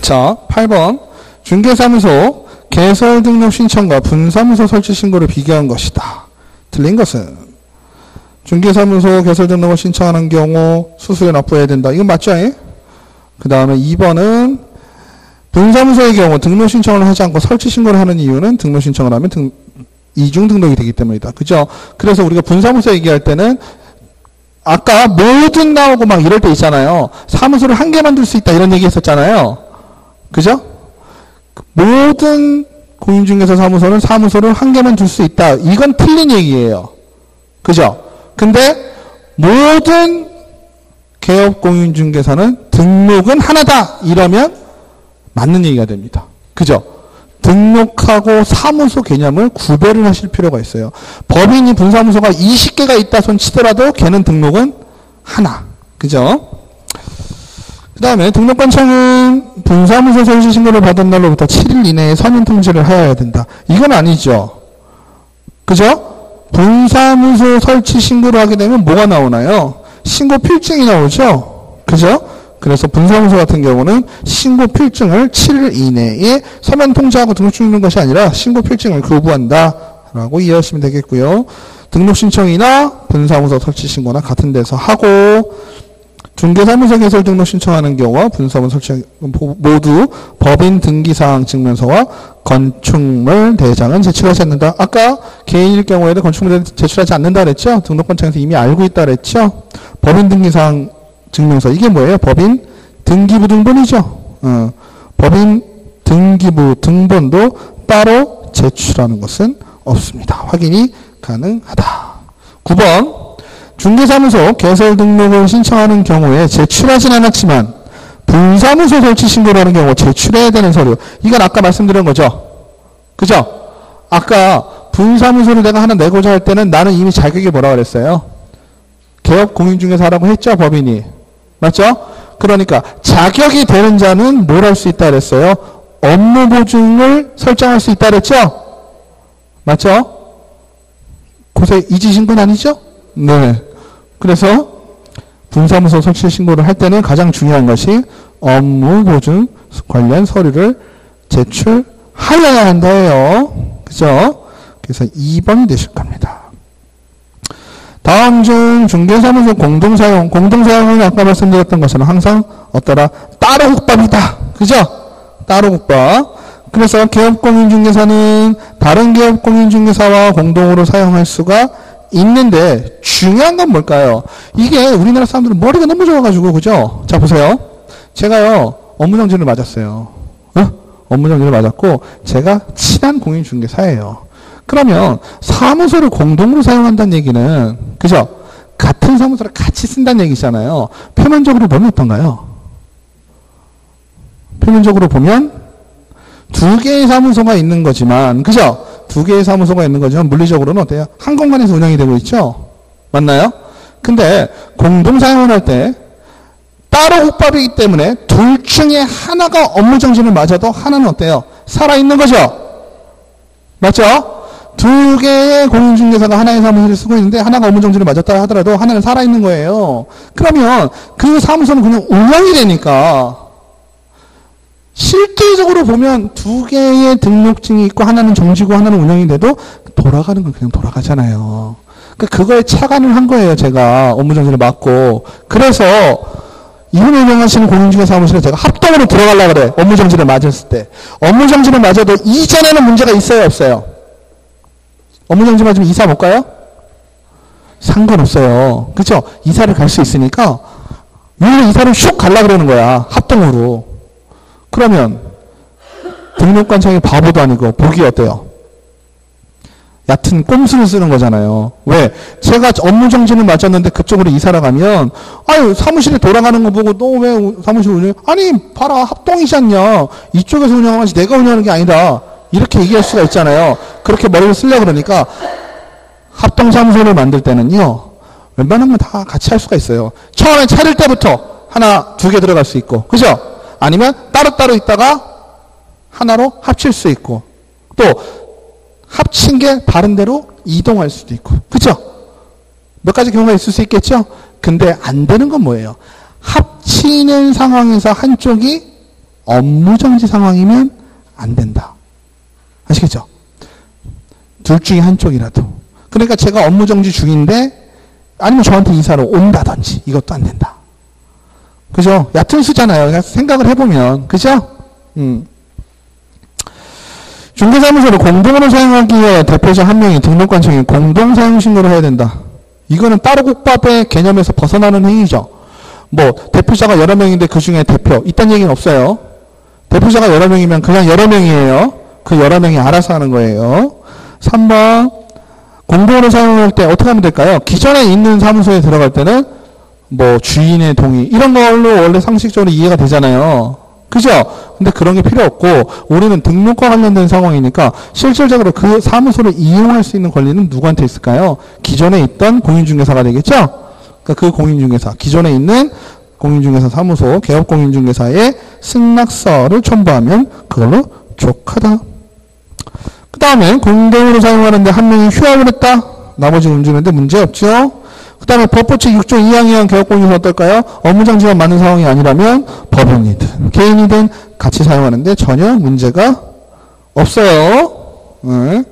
자, 8번. 중개사무소 개설 등록 신청과 분사무소 설치 신고를 비교한 것이다. 틀린 것은 중개사무소 개설 등록을 신청하는 경우 수수료 납부해야 된다. 이건 맞죠? 그 다음에 2번은 분사무소의 경우 등록 신청을 하지 않고 설치 신고를 하는 이유는 등록 신청을 하면 이중 등록이 되기 때문이다. 그죠? 그래서 우리가 분사무소 얘기할 때는 아까 모든 나오고 막 이럴 때 있잖아요. 사무소를 한 개만 둘 수 있다 이런 얘기 했었잖아요. 그죠? 모든 공인중개사 사무소는 사무소를 한 개만 둘 수 있다. 이건 틀린 얘기예요. 그죠? 근데 모든 개업 공인중개사는 등록은 하나다. 이러면 맞는 얘기가 됩니다. 그죠? 등록하고 사무소 개념을 구별을 하실 필요가 있어요. 법인이 분사무소가 20개가 있다 손 치더라도 걔는 등록은 하나. 그죠? 그 다음에 등록관청은 분사무소 설치 신고를 받은 날로부터 7일 이내에 서면 통지를 하여야 된다. 이건 아니죠. 그죠? 분사무소 설치 신고를 하게 되면 뭐가 나오나요? 신고 필증이 나오죠. 그죠? 그래서 분사무소 같은 경우는 신고 필증을 7일 이내에 서면 통지하고 등록 중이는 것이 아니라 신고 필증을 교부한다 라고 이해하시면 되겠고요. 등록 신청이나 분사무소 설치 신고나 같은 데서 하고, 중개사무소 개설 등록 신청하는 경우와 분사무소 설치 모두 법인 등기사항 증명서와 건축물 대장은 제출하지 않는다. 아까 개인일 경우에는 건축물 제출하지 않는다 그랬죠? 등록관청에서 이미 알고 있다 그랬죠? 법인 등기사항 증명서, 이게 뭐예요? 법인 등기부 등본이죠. 법인 등기부 등본도 따로 제출하는 것은 없습니다. 확인이 가능하다. 9번. 중개사무소 개설 등록을 신청하는 경우에 제출하진 않았지만 분사무소 설치 신고를 하는 경우 제출해야 되는 서류. 이건 아까 말씀드린 거죠. 그죠? 아까 분사무소를 내가 하나 내고자 할 때는 나는 이미 자격이 뭐라고 그랬어요? 개업 공인중개사라고 했죠, 법인이. 맞죠? 그러니까 자격이 되는 자는 뭘 할 수 있다 그랬어요? 업무 보증을 설정할 수 있다 그랬죠? 맞죠? 고세 잊으신 건 아니죠? 네. 그래서 분사무소 설치 신고를 할 때는 가장 중요한 것이 업무 보증 관련 서류를 제출하여야 한다예요. 그죠? 그래서 2번이 되실 겁니다. 다음 중 중개사무소 공동사용. 공동사용은 아까 말씀드렸던 것처럼 항상 어떠라? 따로 국밥이다. 그죠? 따로 국밥. 그래서 개업공인중개사는 다른 개업공인중개사와 공동으로 사용할 수가 있는데, 중요한 건 뭘까요? 이게 우리나라 사람들은 머리가 너무 좋아가지고, 그죠? 자, 보세요. 제가요, 업무정지를 맞았어요. 업무정지를 맞았고, 제가 친한 공인중개사예요. 그러면 사무소를 공동으로 사용한다는 얘기는, 그죠? 같은 사무소를 같이 쓴다는 얘기잖아요. 표면적으로 보면 어떤가요? 표면적으로 보면 두 개의 사무소가 있는 거지만, 그죠? 두 개의 사무소가 있는 거지만 물리적으로는 어때요? 한 공간에서 운영이 되고 있죠? 맞나요? 근데 공동 사용을 할 때 따로 국밥이기 때문에 둘 중에 하나가 업무정지를 맞아도 하나는 어때요? 살아있는 거죠? 맞죠? 두 개의 공인중개사가 하나의 사무소를 쓰고 있는데 하나가 업무정지를 맞았다 하더라도 하나는 살아있는 거예요. 그러면 그 사무소는 그냥 운영이 되니까, 실질적으로 보면 두 개의 등록증이 있고 하나는 정지고 하나는 운영이 돼도 돌아가는 건 그냥 돌아가잖아요. 그러니까 그거에 착안을 한 거예요. 제가 업무정지를 맞고. 그래서 이분 운영하시는 공인중개사 사무실에 제가 합동으로 들어가려고 그래. 업무정지를 맞았을 때. 업무정지를 맞아도 이전에는 문제가 있어요, 없어요? 업무정지 맞으면 이사 못 가요? 상관없어요. 그렇죠? 이사를 갈 수 있으니까 왜 이사를 슉 가려고 그러는 거야. 합동으로. 그러면 등록관청이 바보도 아니고 보기 어때요? 얕은 꼼수를 쓰는 거잖아요. 왜? 제가 업무정지를 맞았는데 그쪽으로 이사를 가면, 아유, 사무실에 돌아가는 거 보고 너 왜 사무실 운영해? 아니, 봐라, 합동이지 않냐? 이쪽에서 운영하지 내가 운영하는 게 아니다. 이렇게 얘기할 수가 있잖아요. 그렇게 머리를 쓰려고 그러니까 합동사무소를 만들 때는요, 웬만하면 다 같이 할 수가 있어요. 처음에 차릴 때부터 하나, 두 개 들어갈 수 있고, 그죠? 아니면 따로따로 있다가 하나로 합칠 수 있고, 또 합친 게 다른 데로 이동할 수도 있고, 그죠? 몇 가지 경우가 있을 수 있겠죠? 근데 안 되는 건 뭐예요? 합치는 상황에서 한쪽이 업무정지 상황이면 안 된다. 아시겠죠? 둘 중에 한쪽이라도. 그러니까 제가 업무정지 중인데 아니면 저한테 이사로 온다든지 이것도 안 된다. 그죠? 얕은 수잖아요. 생각을 해보면. 그죠? 중개사무소를 공동으로 사용하기 위해 대표자 한 명이 등록관청에 공동사용신고를 해야 된다. 이거는 따로 국밥의 개념에서 벗어나는 행위죠. 뭐 대표자가 여러 명인데 그 중에 대표 이딴 얘기는 없어요. 대표자가 여러 명이면 그냥 여러 명이에요. 그 여러 명이 알아서 하는 거예요. 3번 공동으로 사용할 때 어떻게 하면 될까요? 기존에 있는 사무소에 들어갈 때는 뭐 주인의 동의 이런 걸로 원래 상식적으로 이해가 되잖아요. 그죠? 근데 그런 게 필요 없고 우리는 등록과 관련된 상황이니까 실질적으로 그 사무소를 이용할 수 있는 권리는 누구한테 있을까요? 기존에 있던 공인중개사가 되겠죠? 그러니까 그 공인중개사, 기존에 있는 공인중개사 사무소, 개업공인중개사의 승낙서를 첨부하면 그걸로 족하다. 그 다음에 공동으로 사용하는데 한 명이 휴학을 했다. 나머지 운전했는데 문제없죠. 그 다음에 법규칙 6조 2항 2항 개업공인은 어떨까요? 업무정지가 맞는 상황이 아니라면 법인이든 개인이든 같이 사용하는데 전혀 문제가 없어요. 네.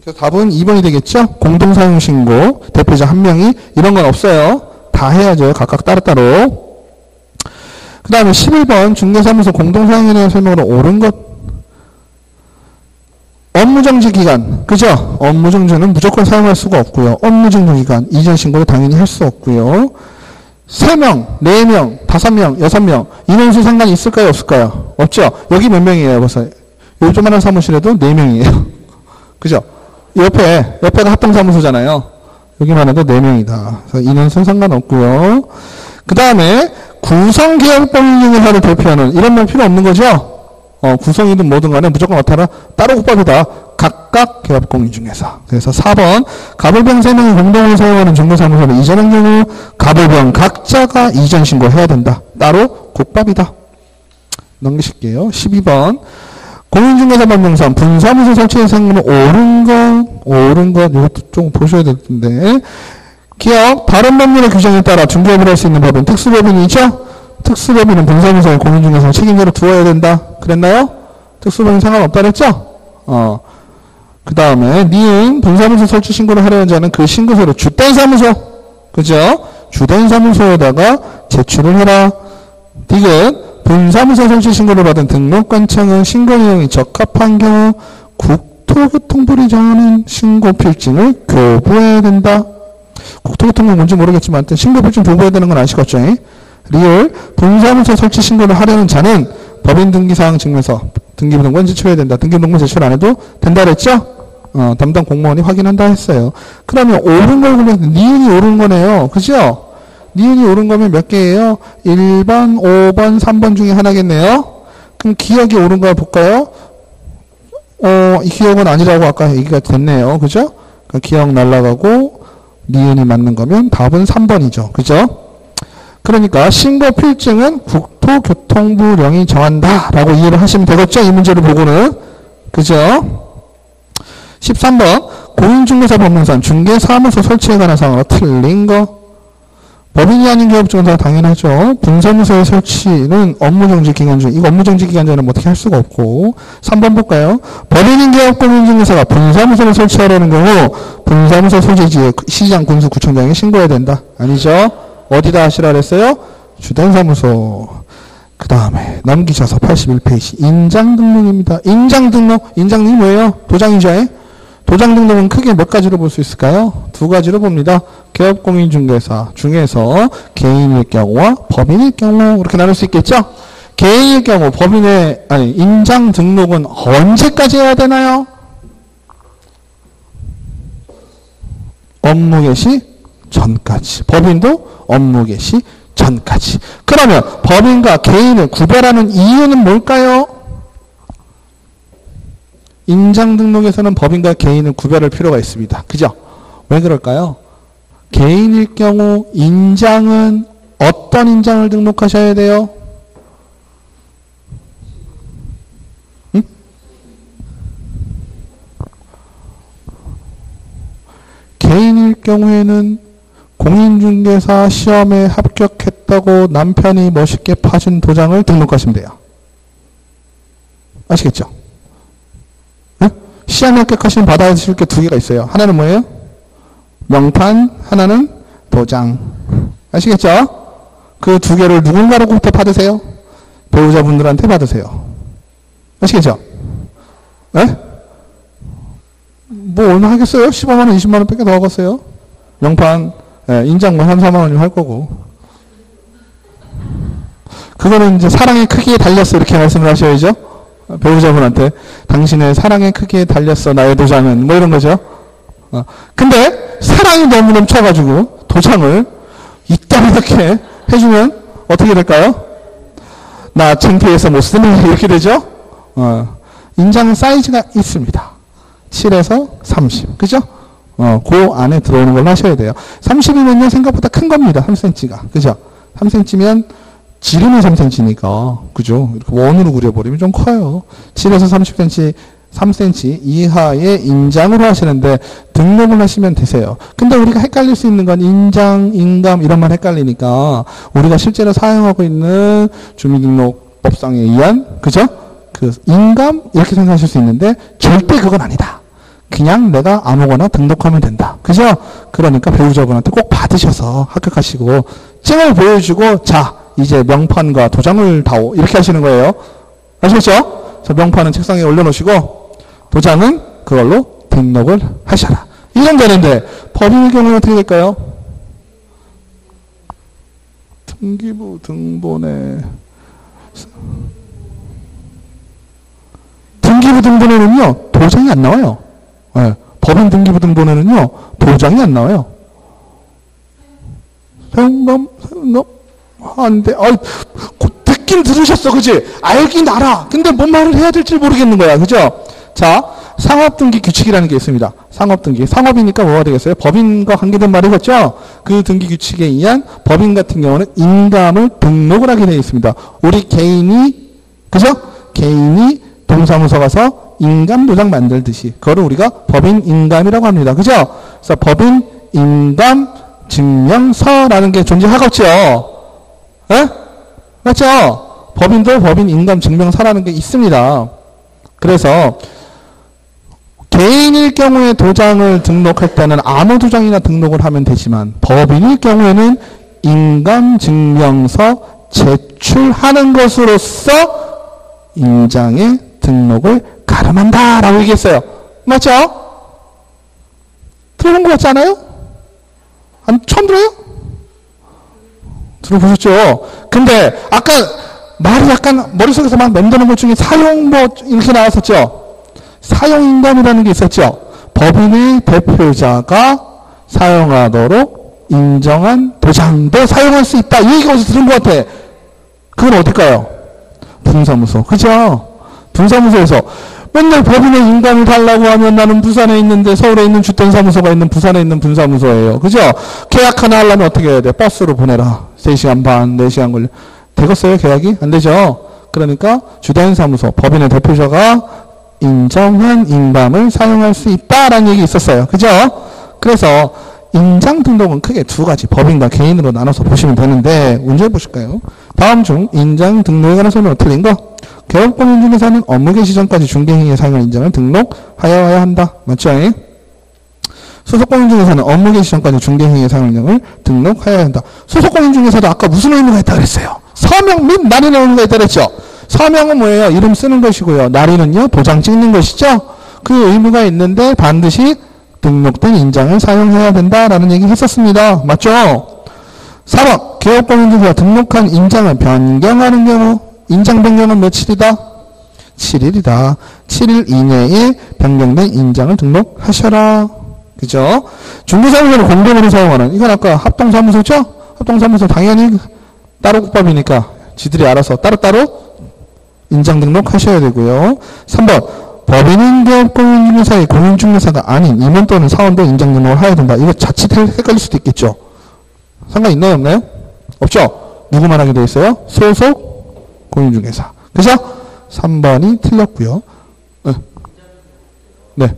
그래서 답은 2번이 되겠죠? 공동사용신고, 대표자 한 명이 이런 건 없어요. 다 해야죠. 각각 따로따로. 그 다음에 11번 중개사무소 공동사용에 대한 설명으로 옳은 것. 업무정지 기간, 그죠? 업무정지는 무조건 사용할 수가 없고요. 업무정지 기간, 이전 신고를 당연히 할 수 없고요. 3명, 4명, 5명, 6명, 인원수 상관이 있을까요? 없을까요? 없죠? 여기 몇 명이에요? 벌써. 요 조만한 사무실에도 4명이에요. 그죠? 옆에가 합동사무소잖아요. 여기만 해도 4명이다. 그래서 인원수는 상관없고요. 그 다음에 구성개업공인중개사를 대표하는 이런 말 필요 없는 거죠? 구성이든 뭐든 간에 무조건 어떠라? 따로 국밥이다. 각각 개업공인중개사. 그래서 4번 갑을병 3명이 공동으로 사용하는 중개사무소를 이전한 경우 갑을병 각자가 이전 신고해야 된다. 따로 국밥이다. 넘기실게요. 12번 공인중개사 법령상 분사무소 설치의 상금은 옳은 것 이것도 좀 보셔야 될 텐데 기업 다른 법률의 규정에 따라 중개업을 할 수 있는 법인 특수법인이죠. 특수법인은 분사무소에 공인중개사 책임자로 두어야 된다. 그랬나요? 특수법인 상관없다 그랬죠? 그 다음에 니은 분사무소 설치 신고를 하려는 자는 그 신고서를 주된 사무소, 그죠? 주된 사무소에다가 제출을 해라. 디귿 분사무소 설치 신고를 받은 등록관청은 신고 내용이 적합한 경우 국토교통부이 정하는 신고 필증을 교부해야 된다. 국토교통부 뭔지 모르겠지만 신고 필증 교부해야 되는 건 아시겠죠? 리얼 분사무소 설치 신고를 하려는 자는 법인 등기사항 증명서 등기부등본 제출해야 된다. 등기부등본 제출 안 해도 된다 그랬죠? 담당 공무원이 확인한다 했어요. 그러면 옳은 걸 보면 니은이 옳은 거네요. 그죠? 니은이 옳은 거면 몇 개예요? 1번, 5번, 3번 중에 하나겠네요. 그럼 기억이 옳은 거 볼까요? 이 기억은 아니라고 아까 얘기가 됐네요. 그죠? 그러니까 기억 날라가고 니은이 맞는 거면 답은 3번이죠. 그죠? 그러니까 신고 필증은 국토교통부령이 정한다 라고 이해를 하시면 되겠죠? 이 문제를 보고는. 그죠? 13번 공인중개사 법령상 중개사무소 설치에 관한 사항으로 틀린 거. 법인이 아닌 개업중개사가 당연하죠. 분사무소의 설치는 업무정지 기간 중 이거 업무정지 기간 전에는 어떻게 할 수가 없고. 3번 볼까요? 법인인 개업공인중개사가 분사무소를 설치하려는 경우 분사무소 소재지에 시장, 군수, 구청장에 신고해야 된다. 아니죠? 어디다 하시라 그랬어요? 주된 사무소. 그 다음에 넘기셔서 81페이지 인장 등록입니다. 인장 등록이 뭐예요? 도장이죠? 도장 등록은 크게 몇 가지로 볼 수 있을까요? 두 가지로 봅니다. 개업공인중개사 중에서 개인일 경우와 법인일 경우 이렇게 나눌 수 있겠죠? 개인일 경우 인장 등록은 언제까지 해야 되나요? 업무 개시 전까지. 법인도 업무 개시 전까지. 그러면 법인과 개인을 구별하는 이유는 뭘까요? 인장 등록에서는 법인과 개인을 구별할 필요가 있습니다. 그죠? 왜 그럴까요? 개인일 경우 인장은 어떤 인장을 등록하셔야 돼요? 응? 개인일 경우에는 공인중개사 시험에 합격했다고 남편이 멋있게 파준 도장을 등록하시면 돼요. 아시겠죠? 네? 시험 합격하시면 받아주실 게 두 개가 있어요. 하나는 뭐예요? 명판, 하나는 도장. 아시겠죠? 그 두 개를 누군가로부터 받으세요? 배우자분들한테 받으세요. 아시겠죠? 네? 뭐 얼마 하겠어요? 15만원, 20만원 밖에 더 하겠어요? 명판, 예, 인장 뭐 3, 4만원이면 할 거고. 그거는 이제 사랑의 크기에 달렸어. 이렇게 말씀을 하셔야죠. 배우자분한테. 당신의 사랑의 크기에 달렸어. 나의 도장은. 뭐 이런 거죠. 근데 사랑이 너무 넘쳐가지고 도장을 이따위렇게 해주면 어떻게 될까요? 나 창피해서 못 쓰는 이렇게 되죠. 인장 사이즈가 있습니다. 7에서 30. 그죠? 그 안에 들어오는 걸로 하셔야 돼요. 30이면요, 생각보다 큰 겁니다. 3cm가. 그죠? 3cm면 지름이 3cm니까. 그죠? 이렇게 원으로 그려버리면 좀 커요. 7에서 30cm, 3cm 이하의 인장으로 하시는데 등록을 하시면 되세요. 근데 우리가 헷갈릴 수 있는 건 인장, 인감 이런 말 헷갈리니까 우리가 실제로 사용하고 있는 주민등록법상에 의한, 그죠? 그 인감 이렇게 생각하실 수 있는데 절대 그건 아니다. 그냥 내가 아무거나 등록하면 된다. 그죠? 그러니까 배우자분한테 꼭 받으셔서 합격하시고 증을 보여주고 자 이제 명판과 도장을 다오 이렇게 하시는 거예요. 아시겠죠? 그래서 명판은 책상에 올려놓으시고 도장은 그걸로 등록을 하셔라. 이런 되는데 법인의 경우는 어떻게 될까요? 등기부 등본에 등기부 등본에는요 도장이 안 나와요. 네. 법인 등기부 등본에는요 도장이 안 나와요. 세운감 안 돼. 듣긴 들으셨어, 그지? 알긴 알아. 근데 뭔 말을 해야 될지 모르겠는 거야, 그죠? 자, 상업등기 규칙이라는 게 있습니다. 상업등기. 상업이니까 뭐가 되겠어요? 법인과 관계된 말이겠죠? 그 등기 규칙에 의한 법인 같은 경우는 인감을 등록을 하게 되어 있습니다. 우리 개인이, 그죠? 개인이 동사무소 가서 인감 도장 만들듯이. 그거를 우리가 법인 인감이라고 합니다. 그죠? 그래서 법인 인감 증명서라는 게 존재하겠죠? 예? 맞죠? 법인도 법인 인감 증명서라는 게 있습니다. 그래서 개인일 경우에 도장을 등록할 때는 아무 도장이나 등록을 하면 되지만 법인일 경우에는 인감 증명서 제출하는 것으로서 인장의 등록을 가름한다 라고 얘기했어요. 맞죠? 들어본 것 같지 않아요? 처음 들어요? 들어보셨죠? 근데 아까 말이 약간 머릿속에서 막 맴도는 것 중에 사용 뭐 이렇게 나왔었죠? 사용인감이라는 게 있었죠? 법인의 대표자가 사용하도록 인정한 도장도 사용할 수 있다. 이 얘기가 어디서 들은 것 같아? 그건 어딜까요? 분사무소. 그죠? 분사무소에서 맨날 법인의 인감을 달라고 하면 나는 부산에 있는데 서울에 있는 주택사무소가 있는 부산에 있는 분사무소예요. 그죠? 계약 하나 하려면 어떻게 해야 돼? 버스로 보내라. 3시간 반, 4시간 걸려. 되겠어요? 계약이? 안 되죠? 그러니까 주택사무소, 법인의 대표자가 인정한 인감을 사용할 수 있다라는 얘기 있었어요. 그죠? 그래서 인장 등록은 크게 두 가지, 법인과 개인으로 나눠서 보시면 되는데 문제 보실까요? 다음 중 인장 등록에 관해서는 틀린 거. 개업공인 중개사는 업무 개시 전까지 중개행위에 사용한 인장을 등록하여야 한다. 맞죠? 소속공인 중개사는 업무 개시 전까지 중개행위에 사용한 인장을 등록하여야 한다. 소속공인 중개사도 아까 무슨 의무가 있다고 그랬어요? 서명 및 날인의 의무가 있다고 그랬죠? 서명은 뭐예요? 이름 쓰는 것이고요. 날인은요, 도장 찍는 것이죠? 그 의무가 있는데 반드시 등록된 인장을 사용해야 된다라는 얘기 했었습니다. 맞죠? 4번, 개업공인 중개사가 등록한 인장을 변경하는 경우 인장 변경은 며칠이다? 7일이다. 7일 이내에 변경된 인장을 등록하셔라. 그죠? 중개사무소는 공동으로 사용하는, 이건 아까 합동사무소죠? 합동사무소 당연히 따로 국밥이니까 지들이 알아서 따로따로 인장 등록하셔야 되고요. 3번, 법인인 개업공인중개사의 공인중개사가 아닌 임원 또는 사원도 인장 등록을 해야 된다. 이거 자칫 헷갈릴 수도 있겠죠? 상관 있나요? 없나요? 없죠? 누구만 하게 되어 있어요? 소속 공인중개사. 그죠? 3번이 틀렸고요. 네.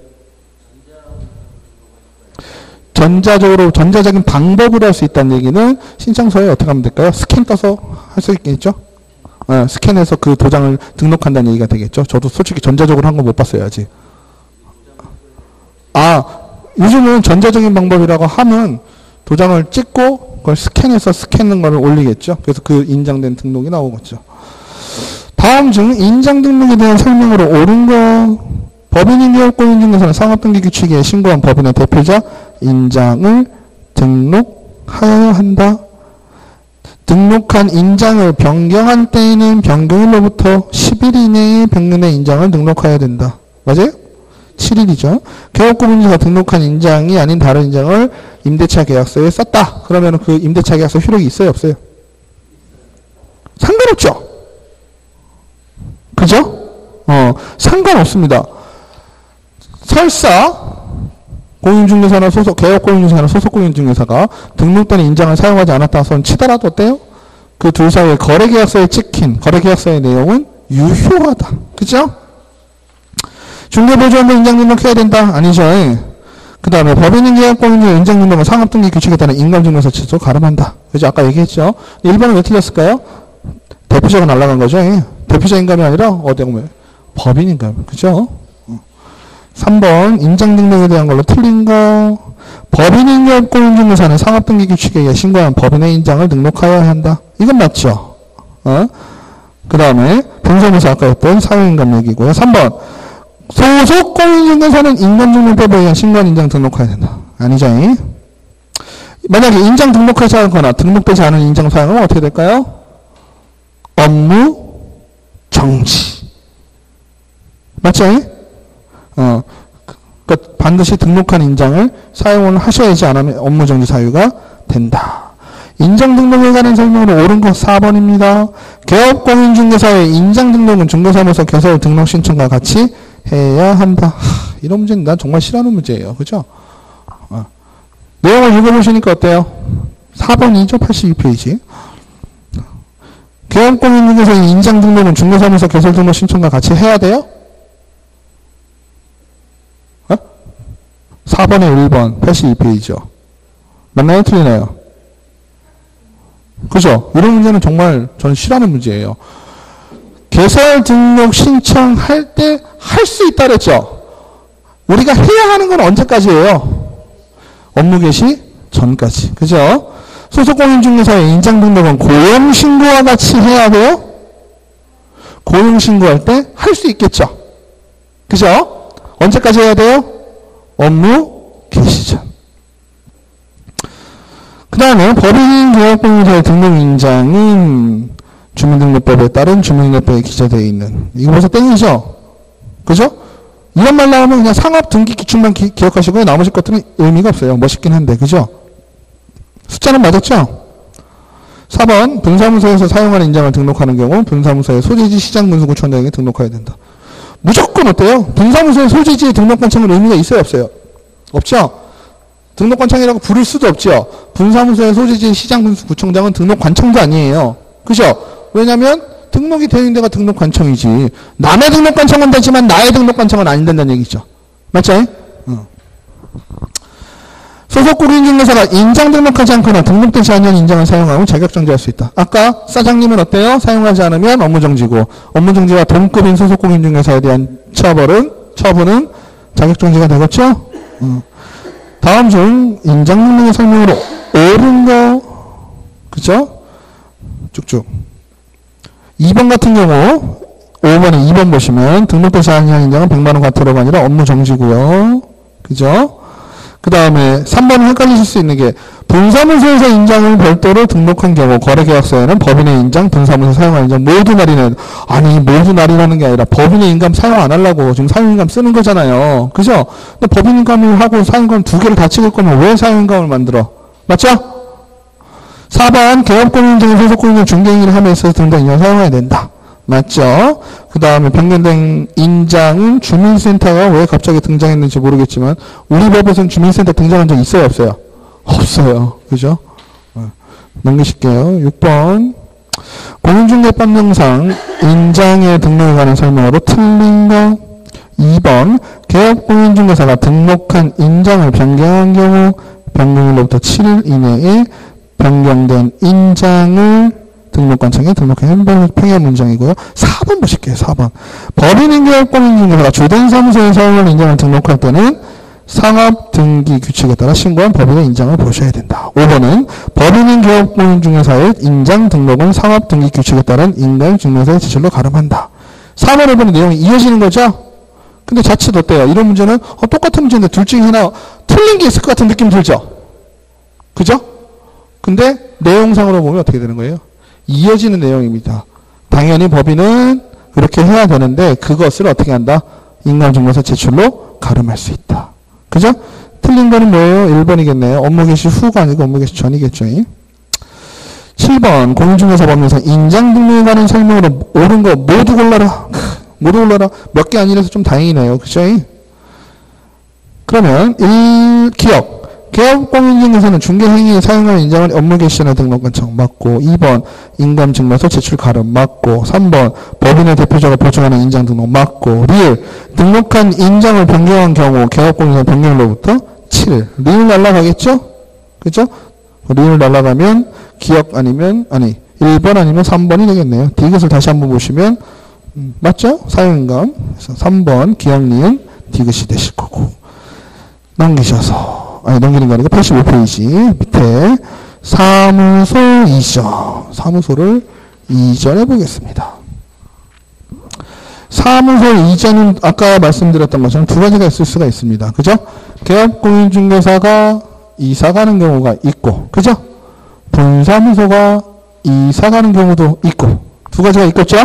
전자적인 방법으로 할 수 있다는 얘기는 신청서에 어떻게 하면 될까요? 스캔 떠서 할 수 있겠죠? 스캔해서 그 도장을 등록한다는 얘기가 되겠죠. 저도 솔직히 전자적으로 한 거 못 봤어요, 아직. 요즘은 전자적인 방법이라고 하면 도장을 찍고 그걸 스캔해서 스캔한 거를 올리겠죠. 그래서 그 인장된 등록이 나오겠죠. 다음 중 인장 등록에 대한 설명으로 옳은 거. 법인이 기업공인 중에서는 상업등기 규칙에 신고한 법인의 대표자 인장을 등록하여야 한다. 등록한 인장을 변경한 때에는 변경일로부터 10일 이내에 변경된 인장을 등록해야 된다. 맞아요? 7일이죠. 개업공인자가 등록한 인장이 아닌 다른 인장을 임대차 계약서에 썼다. 그러면 그 임대차 계약서 효력이 있어요? 없어요? 상관없죠? 그죠? 상관없습니다. 설사 공인중개사나 개업공인중개사나 소속공인중개사가 등록된 인장을 사용하지 않았다 손 치더라도 어때요? 그 둘 사이의 거래계약서에 찍힌 거래계약서의 내용은 유효하다. 그죠? 중개보조원도 인장 등록해야 된다? 아니죠. 그 다음에 법인인 계약공인의 인장 등록은 상업등기 규칙에 따른 인감증명서 취소 가름한다. 그죠? 아까 얘기했죠? 1번은 왜 틀렸을까요? 대표자가 날아간 거죠. 대표자 인감이 아니라 어디 보면 법인 인감. 그죠? 3번 인장 등록에 대한 걸로 틀린 거. 법인인 계약공인중개사는 상업등기 규칙에 의해 신고한 법인의 인장을 등록하여야 한다. 이건 맞죠? 그 다음에 분사무소 아까 했던 사유인감 얘기고요. 3번 소속공인중개사는 인감증명법에 의한 신고한 인장 등록해야 된다. 아니죠? 만약에 인장 등록하지 않거나 등록되지 않은 인장 사용하면 어떻게 될까요? 업무 정지. 맞죠? 그러니까 반드시 등록한 인장을 사용을 하셔야지 않으면 업무 정지 사유가 된다. 인장 등록에 관한 설명으로 옳은 거 4번입니다. 개업공인중개사의 인장 등록은 중개사무소 개설 등록 신청과 같이 해야 한다. 이런 문제는 난 정말 싫어하는 문제예요. 그죠? 내용을 읽어보시니까 어때요? 4번이죠. 82페이지. 개업공인중개사의 인장 등록은 중개사무소 개설 등록 신청과 같이 해야 돼요? 4번에 1번 82페이지죠. 맞나요? 틀리나요? 그죠? 이런 문제는 정말 저는 싫어하는 문제예요. 개설 등록 신청할 때 할 수 있다 그랬죠? 우리가 해야 하는 건 언제까지예요? 업무 개시 전까지. 그죠? 소속공인중개사의 인장 등록은 고용신고와 같이 해야 돼요? 고용신고할 때 할 수 있겠죠? 그죠? 언제까지 해야 돼요? 업무 개시 전. 그 다음에 법인인 개업공인사의 등록인장은 주민등록법에 따른 주민등록법에 기재되어 있는. 이거 벌써 땡이죠? 그죠? 이런 말 나오면 그냥 상업등기 기준만 기억하시고요. 나머지 것들은 의미가 없어요. 멋있긴 한데. 그죠? 숫자는 맞았죠? 4번 분사무소에서 사용하는 인장을 등록하는 경우 분사무소의 소재지 시장군수구청장에게 등록해야 된다. 무조건 어때요? 분사무소의 소재지의 등록관청은 의미가 있어요? 없어요? 없죠? 등록관청이라고 부를 수도 없죠? 분사무소의 소재지의 시장군수구청장은 등록관청도 아니에요. 그죠? 왜냐면 등록이 되어 있는 데가 등록관청이지. 남의 등록관청은 되지만 나의 등록관청은 안 된다는 얘기죠. 맞죠? 소속공인중개사가 인장 등록하지 않거나 등록되지 않은 인장을 사용하면 자격정지할 수 있다. 아까 사장님은 어때요? 사용하지 않으면 업무정지고 업무정지와 동급인 소속공인중개사에 대한 처분은 자격정지가 되겠죠? 다음 중 인장 등록의 설명으로 옳은 거 그죠? 쭉쭉 2번 같은 경우 5번에 2번 보시면 등록되지 않은 인장은 100만원 과태료가 아니라 업무정지고요. 그죠? 그 다음에 3번은 헷갈리실 수 있는 게 분사무소에서 인장을 별도로 등록한 경우 거래계약서에는 법인의 인장, 분사무소 사용한 인장 모두 날인은 아니 모두 날인하는 게 아니라 법인의 인감 사용 안 하려고 지금 사용인감 쓰는 거잖아요. 그죠? 근데 법인인감을 하고 사용인감 두 개를 다 찍을 거면 왜 사용인감을 만들어? 맞죠? 4번 개업공인중개 소속공인중 중개인을 함에 있어서 등등 인장 사용해야 된다. 맞죠? 그 다음에 변경된 인장은 주민센터가 왜 갑자기 등장했는지 모르겠지만 우리 법에서는 주민센터 등장한 적 있어요? 없어요? 없어요. 그죠? 넘기실게요. 6번 공인중개법령상 인장의 등록에 관한 설명으로 틀린 거 2번 개업공인중개사가 등록한 인장을 변경한 경우 변경일로부터 7일 이내에 변경된 인장을 등록관청에 등록한 팽의 문장이고요. 4번 보실게요. 4번. 법인인 개업공인중개사가 주된 사무소에 사용을 인정을 등록할 때는 상업등기 규칙에 따라 신고한 법인의 인장을 보셔야 된다. 5번은 법인인 개업공인중개사의 인장 등록은 상업등기 규칙에 따른 인감증명서의 제출로 가름한다. 4번, 5번의 내용이 이어지는 거죠? 근데 자칫 어때요? 이런 문제는 똑같은 문제인데 둘 중에 하나 틀린 게 있을 것 같은 느낌 들죠? 그죠? 근데 내용상으로 보면 어떻게 되는 거예요? 이어지는 내용입니다. 당연히 법인은 그렇게 해야 되는데 그것을 어떻게 한다? 인감증명서 제출로 가름할 수 있다. 그죠? 틀린 거는 뭐예요? 1번이겠네요. 업무 개시 후가 아니고 업무 개시 전이겠죠. 7번 공인중개사 법률상 인장 등록에 관한 설명으로 옳은 거 모두 골라라. 모두 골라라. 몇 개 아니라서 좀 다행이네요. 그죠? 그러면 1. 기억. 개업공인중개사는 중개행위에 사용할 인장을 업무 개시나 등록관청 맞고 2번 인감증명서 제출 가름 맞고 3번 법인의 대표자가 보증하는 인장 등록 맞고 리을 등록한 인장을 변경한 경우 개업공인중개사 변경로부터 7. 리을 날라가겠죠? 그죠? 리을 날라가면 기억 아니면 1번 아니면 3번이 되겠네요. 디귿을 다시 한번 보시면 맞죠? 사용인감. 그래서 3번 기억 리은 디귿이 되실 거고 넘기셔서 넘기는 거 아니고 85페이지 밑에 사무소 이전. 사무소를 이전해 보겠습니다. 사무소 이전은 아까 말씀드렸던 것처럼 두 가지가 있을 수가 있습니다. 그죠? 개업공인중개사가 이사 가는 경우가 있고, 그죠? 분사무소가 이사 가는 경우도 있고, 두 가지가 있겠죠?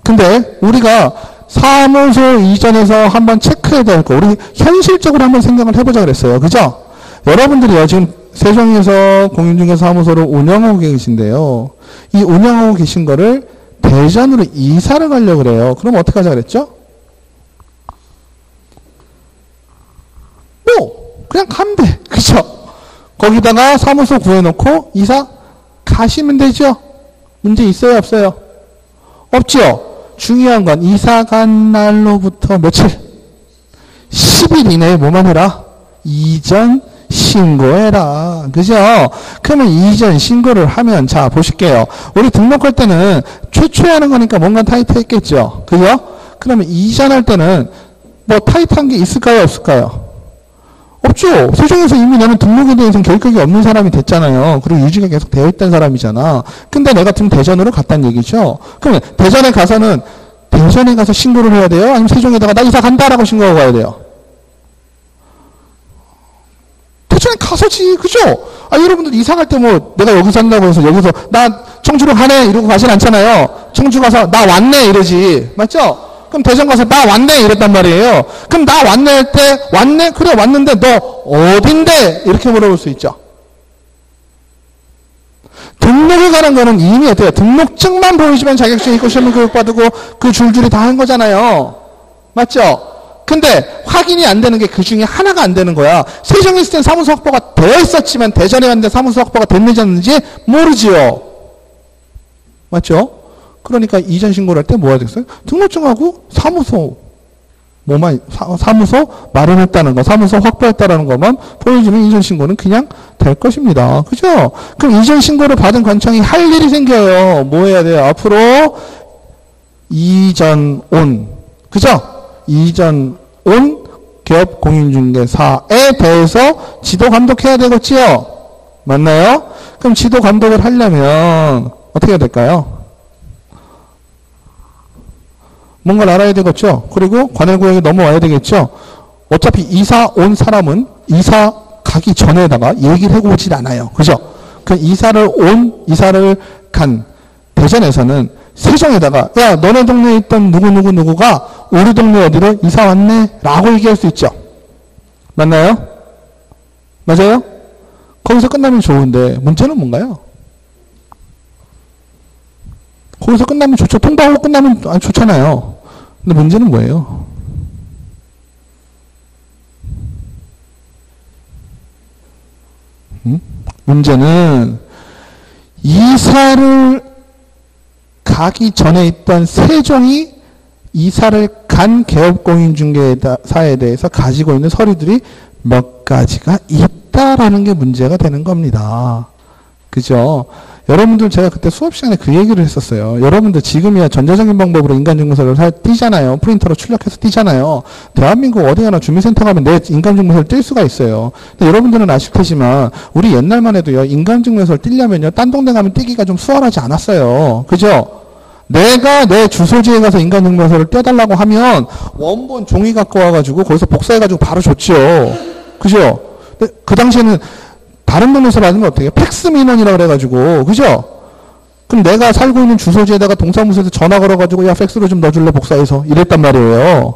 근데 우리가 사무소 이전에서 한번 체크해야 될 거, 우리 현실적으로 한번 생각을 해보자 그랬어요. 그죠? 여러분들이요, 지금 세종에서 공인중개사 사무소를 운영하고 계신데요. 이 운영하고 계신 거를 대전으로 이사를 가려고 그래요. 그럼 어떻게 하자 그랬죠? 그냥 가면 돼. 그죠? 거기다가 사무소 구해놓고 이사 가시면 되죠? 문제 있어요, 없어요? 없죠? 중요한 건 이사 간 날로부터 며칠? 10일 이내에 뭐만 해라? 이전 신고해라. 그죠? 그러면 이전 신고를 하면, 자, 보실게요. 우리 등록할 때는 최초에 하는 거니까 뭔가 타이트했겠죠? 그죠? 그러면 이전할 때는 뭐 타이트한 게 있을까요, 없을까요? 없죠. 세종에서 이미 나는 등록에 대해서는 결격이 없는 사람이 됐잖아요. 그리고 유지가 계속 되어 있던 사람이잖아. 근데 내가 지금 대전으로 갔다는 얘기죠. 그러면 대전에 가서는 대전에 가서 신고를 해야 돼요? 아니면 세종에다가 나 이사 간다라고 신고하고 가야 돼요? 대전에 가서지. 그죠? 여러분들 이사 갈 때 뭐 내가 여기 산다고 해서 여기서 나 청주로 가네 이러고 가진 않잖아요. 청주 가서 나 왔네 이러지. 맞죠? 그럼 대전 가서 나 왔네 이랬단 말이에요. 그럼 나 왔네 할 때 왔네? 그래 왔는데 너 어딘데? 이렇게 물어볼 수 있죠. 등록에 관한 거는 이미 어때요? 등록증만 보이시면 자격증 있고 시험 교육받고 그 줄줄이 다 한 거잖아요. 맞죠? 근데 확인이 안 되는 게 그 중에 하나가 안 되는 거야. 세종에 있을 땐 사무소 확보가 되어 있었지만 대전에 갔는데 사무소 확보가 됐는지 안 됐는지 모르지요. 맞죠? 그러니까 이전 신고를 할 때 뭐 해야 되겠어요? 등록증하고 사무소 사무소 마련했다는 거, 사무소 확보했다는 것만 보여주면 이전 신고는 그냥 될 것입니다. 그죠? 그럼 이전 신고를 받은 관청이 할 일이 생겨요. 뭐 해야 돼요? 앞으로 이전 온, 그죠? 이전 온 기업 공인중개사에 대해서 지도 감독해야 되겠지요? 맞나요? 그럼 지도 감독을 하려면 어떻게 해야 될까요? 뭔가를 알아야 되겠죠? 그리고 관할구역에 넘어와야 되겠죠? 어차피 이사 온 사람은 이사 가기 전에다가 얘기를 하고 오질 않아요. 그죠? 그 이사를 간 대전에서는 세종에다가 야 너네 동네에 있던 누구가 우리 동네 어디로 이사 왔네? 라고 얘기할 수 있죠. 맞나요? 맞아요? 거기서 끝나면 좋은데 문제는 뭔가요? 거기서 끝나면 좋죠. 통보하고 끝나면 좋잖아요. 근데 문제는 뭐예요? 문제는 이사를 가기 전에 있던 세종이 이사를 간 개업공인중개사에 대해서 가지고 있는 서류들이 몇 가지가 있다라는 게 문제가 되는 겁니다. 그죠? 여러분들 제가 그때 수업 시간에 그 얘기를 했었어요. 여러분들 지금이야 전자적인 방법으로 인간증명서를 띄잖아요. 프린터로 출력해서 띄잖아요. 대한민국 어디 가나 주민센터 가면 내 인간증명서를 뗄 수가 있어요. 근데 여러분들은 아실 테지만 우리 옛날만 해도요. 인간증명서를 띄려면요. 딴 동네 가면 띄기가 좀 수월하지 않았어요. 그죠? 내가 내 주소지에 가서 인간증명서를 떼달라고 하면 원본 종이 갖고 와가지고 거기서 복사해가지고 바로 줬죠. 그죠? 근데 그 당시에는 다른 동네에서 받으면 어떻게 해요? 팩스 민원이라고 그래가지고, 그죠? 그럼 내가 살고 있는 주소지에다가 동사무소에서 전화 걸어가지고, 야, 팩스로 좀 넣어줄래, 복사해서. 이랬단 말이에요.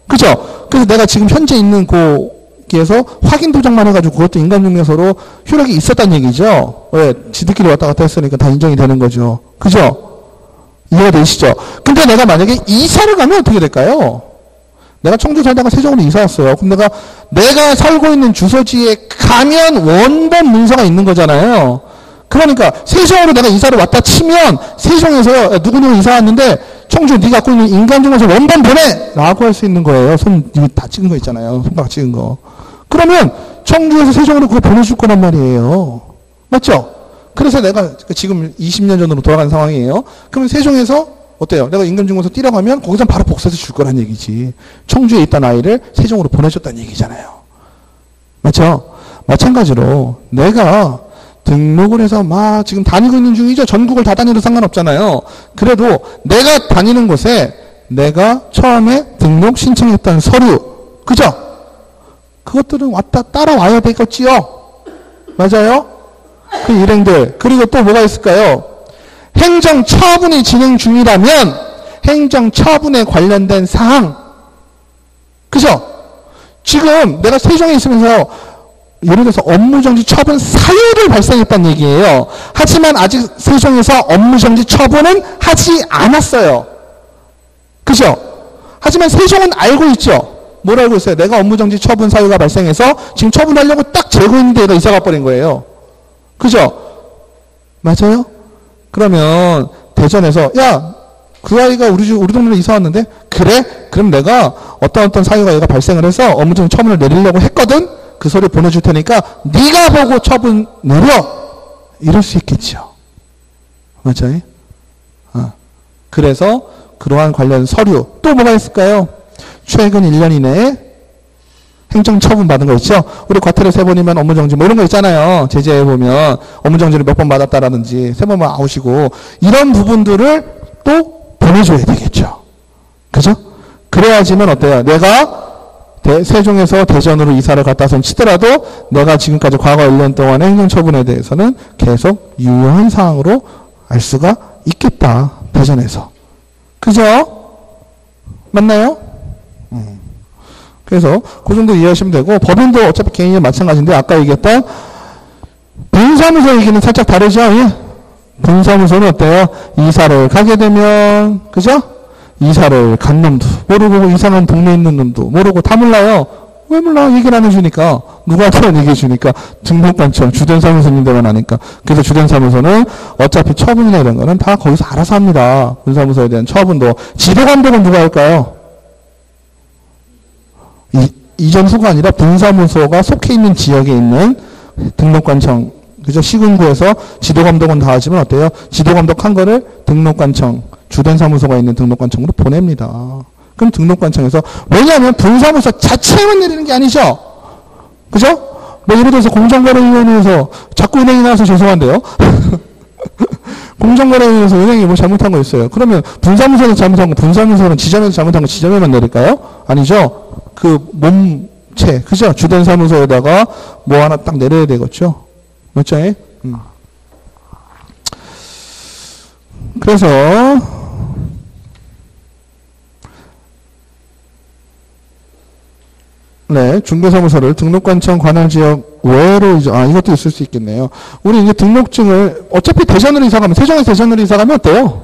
그죠? 그래서 내가 지금 현재 있는 거기에서 확인 도장만 해가지고 그것도 인간증명서로 효력이 있었단 얘기죠? 왜? 지들끼리 왔다 갔다 했으니까 다 인정이 되는 거죠. 그죠? 이해가 되시죠? 근데 내가 만약에 이사를 가면 어떻게 될까요? 내가 청주 살다가 세종으로 이사 왔어요. 그럼 내가 살고 있는 주소지에 가면 원본 문서가 있는 거잖아요. 그러니까 세종으로 내가 이사를 왔다 치면 세종에서 누구누구 이사 왔는데 청주 네 갖고 있는 인간증명서 원본 보내! 라고 할 수 있는 거예요. 손 다 찍은 거 있잖아요. 손가락 찍은 거. 그러면 청주에서 세종으로 그거 보내줄 거란 말이에요. 맞죠? 그래서 내가 지금 20년 전으로 돌아간 상황이에요. 그러면 세종에서 어때요? 내가 인간증명서 띄라고 하면 거기서 바로 복사해서 줄 거란 얘기지. 청주에 있던 아이를 세종으로 보내줬다는 얘기잖아요. 맞죠? 마찬가지로 내가 등록을 해서 막 지금 다니고 있는 중이죠. 전국을 다 다녀도 상관없잖아요. 그래도 내가 다니는 곳에 내가 처음에 등록 신청했던 서류, 그죠? 그것들은 따라와야 되겠지요. 맞아요? 그 일행들. 그리고 또 뭐가 있을까요? 행정처분이 진행 중이라면 행정처분에 관련된 사항. 그죠? 지금 내가 세종에 있으면서 예를 들어서 업무정지 처분 사유를 발생했다는 얘기예요. 하지만 아직 세종에서 업무정지 처분은 하지 않았어요. 그죠? 하지만 세종은 알고 있죠. 뭘 알고 있어요? 내가 업무정지 처분 사유가 발생해서 지금 처분하려고 딱 재고 있는데 얘가 이사가 버린 거예요. 그죠? 맞아요? 그러면 대전에서 야, 그 아이가 우리 동네로 이사 왔는데 그래? 그럼 내가 어떤 사유가 얘가 발생을 해서 업무정지 처분을 내리려고 했거든? 그 소리 보내줄 테니까 네가 보고 처분 내려! 이럴 수 있겠죠. 맞아요? 그래서 그러한 관련 서류 또 뭐가 있을까요? 최근 1년 이내에 행정처분 받은 거 있죠? 우리 과태료 3번이면 업무정지 뭐 이런 거 있잖아요. 제재에 보면 업무정지를 몇 번 받았다라든지 3번만 아웃이고 이런 부분들을 또 보내줘야 되겠죠. 그죠? 그래야지만 어때요? 내가 세종에서 대전으로 이사를 갔다선 치더라도 내가 지금까지 과거 1년 동안의 행정처분에 대해서는 계속 유효한 사항으로 알 수가 있겠다. 대전에서. 그죠? 맞나요? 그래서 그 정도 이해하시면 되고 법인도 어차피 개인이 마찬가지인데 아까 얘기했던 분사무소 얘기는 살짝 다르죠? 예? 분사무소는 어때요? 이사를 가게 되면 그죠? 이사를 간 놈도 모르고 이상한 동네에 있는 놈도 모르고 다 몰라요. 왜 몰라? 얘기를 안 해주니까. 누구한테만 얘기해 주니까 등록관청 주된 사무소님들만 하니까. 그래서 주된 사무소는 어차피 처분이나 이런 거는 다 거기서 알아서 합니다. 분사무소에 대한 처분도. 지도감독은 누가 할까요? 이전소가 아니라 분사무소가 속해 있는 지역에 있는 등록관청, 그죠? 시군구에서 지도감독은 다 하지만 어때요? 지도감독 한 거를 등록관청, 주된 사무소가 있는 등록관청으로 보냅니다. 그럼 등록관청에서, 왜냐하면 분사무소 자체만 내리는 게 아니죠? 그죠? 뭐 예를 들어서 공정거래위원회에서 자꾸 은행이 나와서 죄송한데요. 공정거래위원회에서 은행이 뭐 잘못한 거 있어요. 그러면 분사무소에서 잘못한 거, 분사무소는 지점에서 잘못한 거 지점에만 내릴까요? 아니죠? 그 몸체, 그죠? 주된 사무소에다가 뭐 하나 딱 내려야 되겠죠? 맞죠? 그래서 네, 중개사무소를 등록관청 관할지역 외로 이것도 있을 수 있겠네요. 우리 이제 등록증을 어차피 대전으로 이사 가면 세종에서 대전으로 이사 가면 어때요?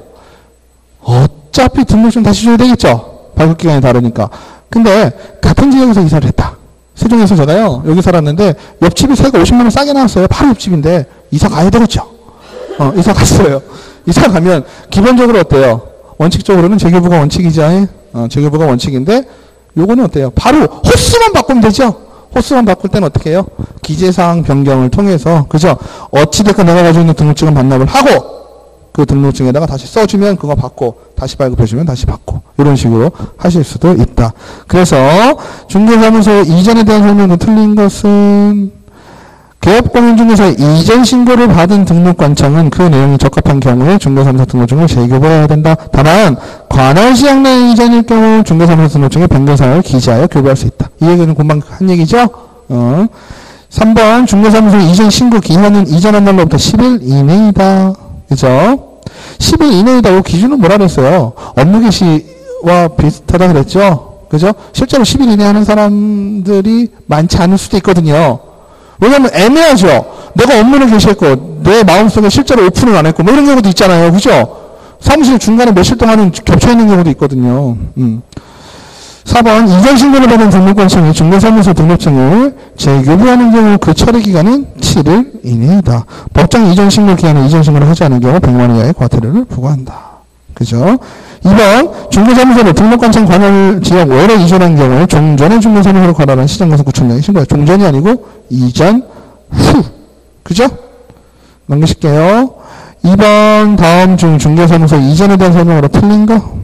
어차피 등록증 다시 줘야 되겠죠. 발급 기간이 다르니까. 근데 같은 지역에서 이사를 했다. 세종에서 제가요 여기 살았는데 옆집이 세가 50만 원 싸게 나왔어요. 바로 옆집인데 이사 가야 되겠죠. 이사 갔어요. 이사 가면 기본적으로 어때요? 원칙적으로는 재교부가 원칙이죠. 재교부가 원칙인데 요거는 어때요? 바로 호수만 바꾸면 되죠. 호수만 바꿀 때는 어떻게 해요? 기재사항 변경을 통해서, 그죠? 어찌됐건 내가 가지고 있는 등록증은 반납을 하고, 그 등록증에다가 다시 써주면 그거 받고, 다시 발급해주면 다시 받고, 이런 식으로 하실 수도 있다. 그래서, 중개사무소 이전에 대한 설명도 틀린 것은, 개업공인중개사 이전 신고를 받은 등록관청은 그 내용이 적합한 경우에 중개사무소 등록증을 재교부해야 된다. 다만, 관할지역 내 이전일 경우 중개사무소 등록증에 변경사항을 기재하여 교부할 수 있다. 이 얘기는 금방 한 얘기죠? 3번, 중개사무소 이전 신고 기한은 이전한 날로부터 10일 이내이다. 그죠? 10일 이내이다. 기준은 뭐라 그랬어요? 업무 개시와 비슷하다 그랬죠? 그죠? 실제로 10일 이내 하는 사람들이 많지 않을 수도 있거든요. 왜냐면 애매하죠? 내가 업무를 개시했고, 내 마음속에 실제로 오픈을 안 했고, 뭐 이런 경우도 있잖아요. 그죠? 사무실 중간에 며칠 동안은 겹쳐있는 경우도 있거든요. 4번, 이전 신고를 받은 등록관청이 중개사무소 등록증을 재교부하는 경우 그 처리 기간은 7일 이내이다. 법정 이전 신고 기한에 이전 신고를 하지 않은 경우 100만 원 이하의 과태료를 부과한다. 그죠? 2번, 중개사무소를 등록관청 관할 지역 외로 이전한 경우에 종전의 중개사무소로 관할한 시장과서 구청장이 신고해요. 종전이 아니고 이전 후. 그죠? 넘기실게요. 2번, 다음 중 중개사무소 이전에 대한 설명으로 틀린 거?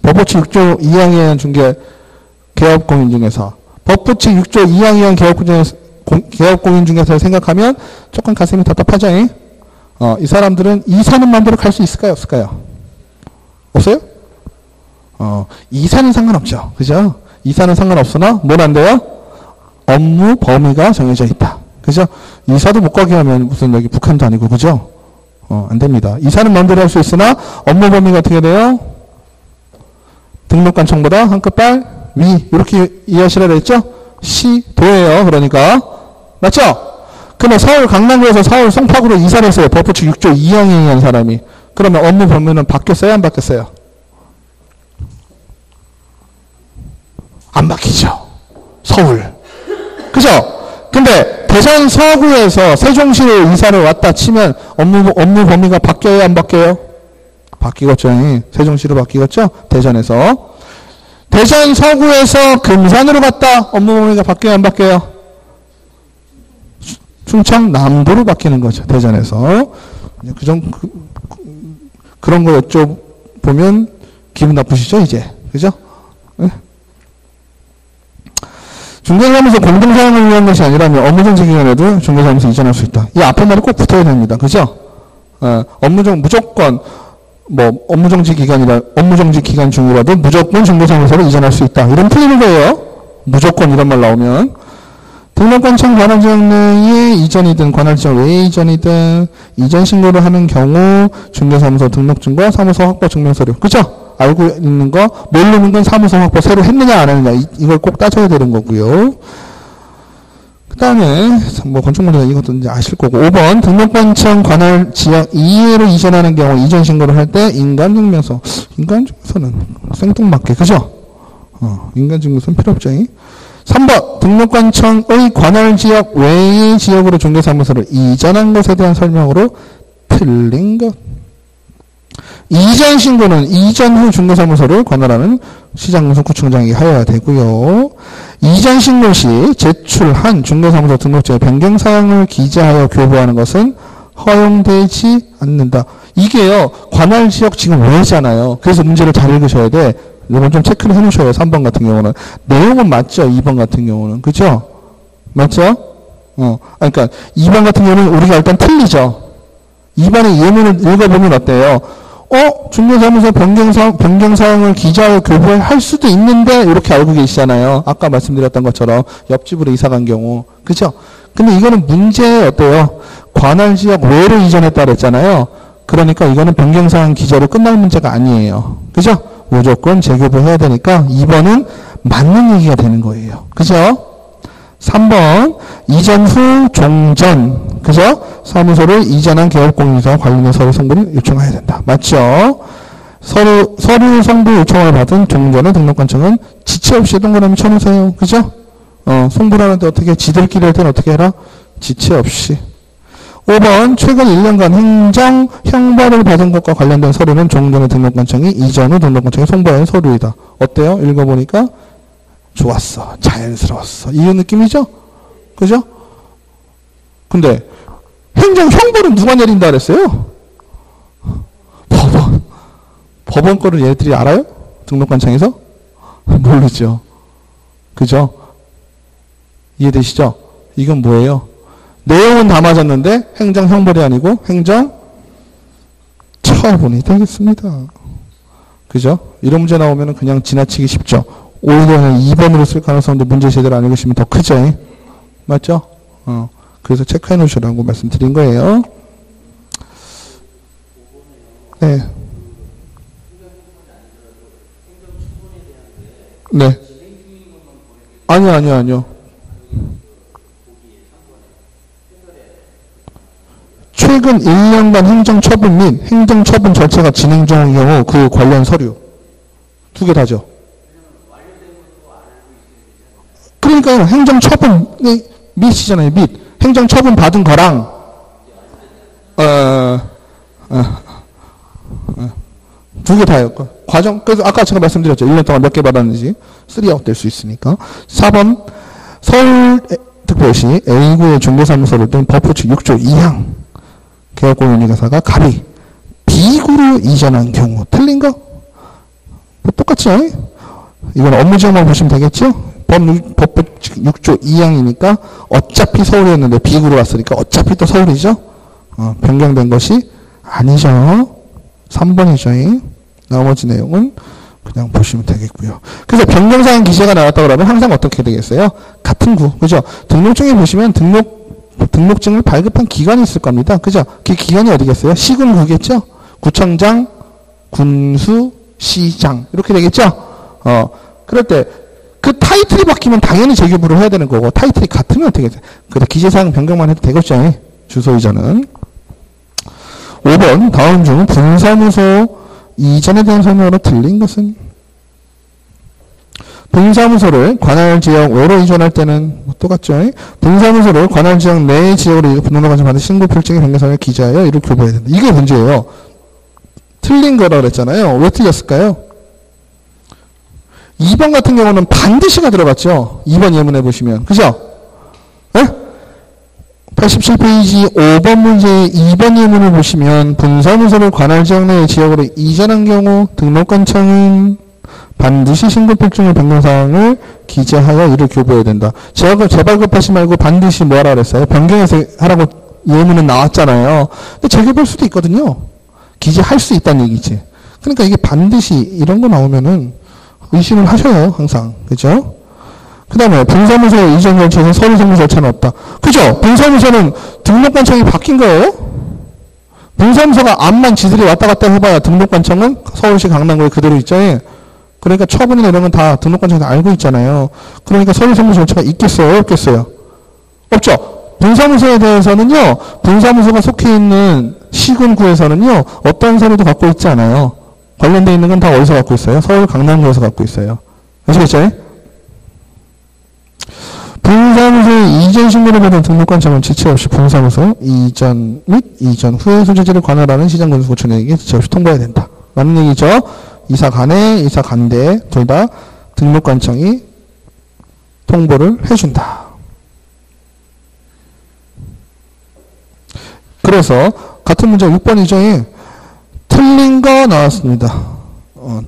법부치 6조 2항에 의한 중개 개업공인중개사. 법부치 6조 2항에 의한 개업공인중개사를 생각하면 조금 가슴이 답답하죠? 이 사람들은 이사는 마음대로 갈 수 있을까요? 없을까요? 없어요? 이사는 상관없죠. 그죠? 이사는 상관없으나 뭘 안 돼요? 업무 범위가 정해져 있다. 그죠? 이사도 못 가게 하면 무슨 여기 북한도 아니고, 그죠? 안 됩니다. 이사는 마음대로 할 수 있으나 업무 범위가 어떻게 돼요? 등록관청보다 한 끗발 위. 이렇게 이해하시라 그랬죠? 시도예요. 그러니까. 맞죠? 그러면 서울 강남구에서 서울 송파구로 이사를 했어요. 법부치 6조 2항에 의한 사람이. 그러면 업무 범위는 바뀌었어요? 안 바뀌었어요? 안 바뀌죠. 서울. 그죠? 근데 대전 서구에서 세종시로 이사를 왔다 치면 업무 범위가 바뀌어요? 안 바뀌어요? 바뀌겠죠. 세종시로 바뀌겠죠? 대전에서. 대전 서구에서 금산으로 갔다 업무 범위가 바뀌어요? 안 바뀌어요? 충청 남부로 바뀌는 거죠. 대전에서. 그런 거 여쭤보면 기분 나쁘시죠? 이제. 그죠? 네? 중개사무소 공동사용을 위한 것이 아니라면 업무정지 기간에도 중개사무소 이전할 수 있다. 이 앞에 말이 꼭 붙어야 됩니다. 그죠? 무조건 업무정지 기간 중이라도 무조건 중개사무소로 이전할 수 있다. 이런 틀리는 거예요. 무조건 이런 말 나오면. 등록관청 관할지역 내에 이전이든 관할지역 외에 이전이든 이전 신고를 하는 경우 중개사무소 등록증과 사무소 확보 증명서류. 그죠? 알고 있는 거, 모르는 건 사무소 확보 새로 했느냐 안 했느냐 이걸 꼭 따져야 되는 거고요. 그 다음에 건축물이나 이것도 이제 아실 거고. 5번 등록관청 관할 지역 이외로 이전하는 경우 이전 신고를 할 때 인간증명서. 인간증명서는 생뚱맞게. 그죠? 인간증명서는 필요 없죠. 3번 등록관청의 관할지역 외의 지역으로 중개사무소를 이전한 것에 대한 설명으로 틀린 것. 이전 신고는 이전 후 중개사무소를 관할하는 시장무소 구청장이 하여야 되고요. 이전 신고 시 제출한 중개사무소 등록증의 변경사항을 기재하여 교부하는 것은 허용되지 않는다. 이게요. 관할지역 지금 외잖아요. 그래서 문제를 잘 읽으셔야 돼. 이건 좀 체크를 해놓으셔요. 3번 같은 경우는. 내용은 맞죠? 2번 같은 경우는. 그죠? 맞죠? 그러니까 2번 같은 경우는 우리가 일단 틀리죠. 2번의 예문을 읽어보면 어때요? 중개사무소 변경사항을 기재하여 교부할 수도 있는데 이렇게 알고 계시잖아요. 아까 말씀드렸던 것처럼 옆집으로 이사 간 경우. 그죠? 근데 이거는 문제 어때요? 관할지역 외로 이전했다 그랬잖아요. 그러니까 이거는 변경사항 기재로 끝날 문제가 아니에요. 그죠? 무조건 재교부해야 되니까 2번은 맞는 얘기가 되는 거예요. 그죠? 3번 이전 후 종전. 그죠? 사무소를 이전한 개업공인사 관련된 서류 송부를 요청해야 된다. 맞죠? 서류 송부 요청을 받은 종전의 등록관청은 지체 없이 동그라미 쳐놓으세요. 그죠? 송부를 하는데 어떻게 지들끼리 할 때는 어떻게 해라? 지체 없이. 5번 최근 1년간 행정 형벌을 받은 것과 관련된 서류는 종전의 등록관청이 이전 후 등록관청에 송부한 서류이다. 어때요? 읽어보니까 좋았어. 자연스러웠어. 이 느낌이죠? 그죠? 근데 행정 형벌은 누가 내린다 그랬어요? 법원. 법원 거를 얘들이 알아요? 등록관청에서? 모르죠. 그죠? 이해되시죠? 이건 뭐예요? 내용은 다 맞았는데 행정 형벌이 아니고 행정 처분이 되겠습니다. 그죠? 이런 문제 나오면 그냥 지나치기 쉽죠. 오히려 2번으로 쓸 가능성도 문제 제대로 안 읽으시면 더 크죠. 맞죠? 그래서 체크해 놓으시라고 말씀드린 거예요. 네. 네. 아니요. 최근 1년간 행정처분 및 행정처분 절차가 진행 중인 경우 그 관련 서류. 두 개 다죠. 그러니까요. 행정처분이 및이잖아요. 및. 행정처분 받은 거랑 두 개 다예요. 과정. 그래서 아까 제가 말씀드렸죠. 1년 동안 몇 개 받았는지 3아웃 될 수 있으니까. 4번 서울특별시 A구의 중개사무소를 둔 법규 6조 2항 개업공인중개사가 갑이 B구로 이전한 경우 틀린 거? 뭐 똑같죠? 이건 업무지역만 보시면 되겠죠? 법규 6조 2항이니까 어차피 서울이었는데 B구로 왔으니까 어차피 또 서울이죠? 변경된 것이 아니죠. 3번이죠. 나머지 내용은 그냥 보시면 되겠고요. 그래서 변경사항 기재가 나왔다고 그러면 항상 어떻게 되겠어요? 같은 구. 그죠? 등록증에 보시면 등록증을 발급한 기관이 있을 겁니다. 그죠? 그 기관이 어디겠어요? 시군구겠죠? 구청장, 군수, 시장. 이렇게 되겠죠? 그럴 때 그 타이틀이 바뀌면 당연히 재교부를 해야 되는 거고 타이틀이 같으면 어떻게 돼요? 그래서 기재사항 변경만 해도 되겠죠? 주소 이전은. 5번 다음 중 분사무소 이전에 대한 설명으로 틀린 것은 분사무소를 관할지역 외로 이전할 때는 똑같죠. 분사무소를 관할지역 내 지역으로 분노관청 받은 신고 필증의 변경사항을 기재하여 이를 교부해야 된다. 이게 문제예요. 틀린 거라고 그랬잖아요. 왜 틀렸을까요? 2번 같은 경우는 반드시가 들어갔죠. 2번 예문에 보시면. 그죠? 네? 87페이지 5번 문제의 2번 예문을 보시면 분사무소를 관할지역 내 지역으로 이전한 경우 등록관청은 반드시 신고필증의 변경사항을 기재하여 이를 교부해야 된다. 재발급하지 말고 반드시 뭐하라 그랬어요? 변경해서 하라고 예문은 나왔잖아요. 근데 재교부할 수도 있거든요. 기재할 수 있다는 얘기지. 그러니까 이게 반드시 이런 거 나오면은 의심을 하셔요. 항상. 그죠? 그 다음에 분사무소 이전 절차에서 서류송부 절차는 없다. 그죠? 분사무소는 등록관청이 바뀐 거예요. 분사무소가 암만 지들이 왔다 갔다 해봐야 등록관청은 서울시 강남구에 그대로 있죠. 그러니까 처분이나 이런 건 다 등록관청에서 알고 있잖아요. 그러니까 서류송부 절차가 있겠어요? 없겠어요? 없죠? 분사무소에 대해서는요. 분사무소가 속해 있는 시군구에서는요. 어떤 서류도 갖고 있지 않아요. 관련되어 있는 건 다 어디서 갖고 있어요? 서울 강남구에서 갖고 있어요. 아시겠죠? 분사무소의 이전 신고를 받은 등록관청은 지체 없이 분사무소 이전 및 이전 후의 소재지를 관할하는 시장군수구청에게 지체 없이 통보해야 된다. 맞는 얘기죠? 이사 간에 이사 간대 둘 다 등록관청이 통보를 해준다. 그래서 같은 문제 6번이죠. 틀린 거 나왔습니다.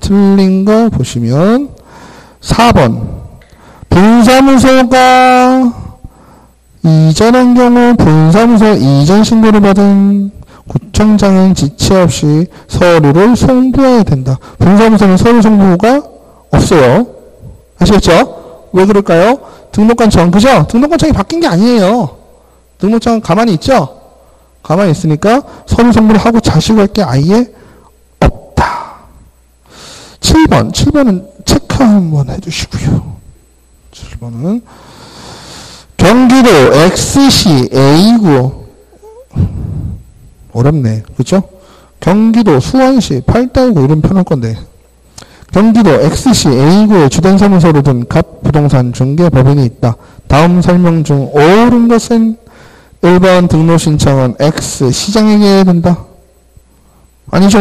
틀린 거 보시면 4번 분사무소가 이전한 경우 분사무소 이전 신고를 받은 구청장은 지체 없이 서류를 송부해야 된다. 분사무소는 서류 송부가 없어요. 아시겠죠? 왜 그럴까요? 등록관청, 그죠? 등록관청이 바뀐 게 아니에요. 등록관청은 가만히 있죠? 가만히 있으니까 서류 송부를 하고 자시고 할 게 아예 없다. 7번은 체크 한번 해주시고요. 7번은 경기도 X시 A구 어렵네. 그죠? 경기도 수원시 8달구 이름 펴놓을 건데 경기도 X시 A구에 주된 사무소를 둔 갑 부동산 중개법인이 있다. 다음 설명 중 옳은 것은 1번 등록 신청은 X 시장에게 해야 된다. 아니죠?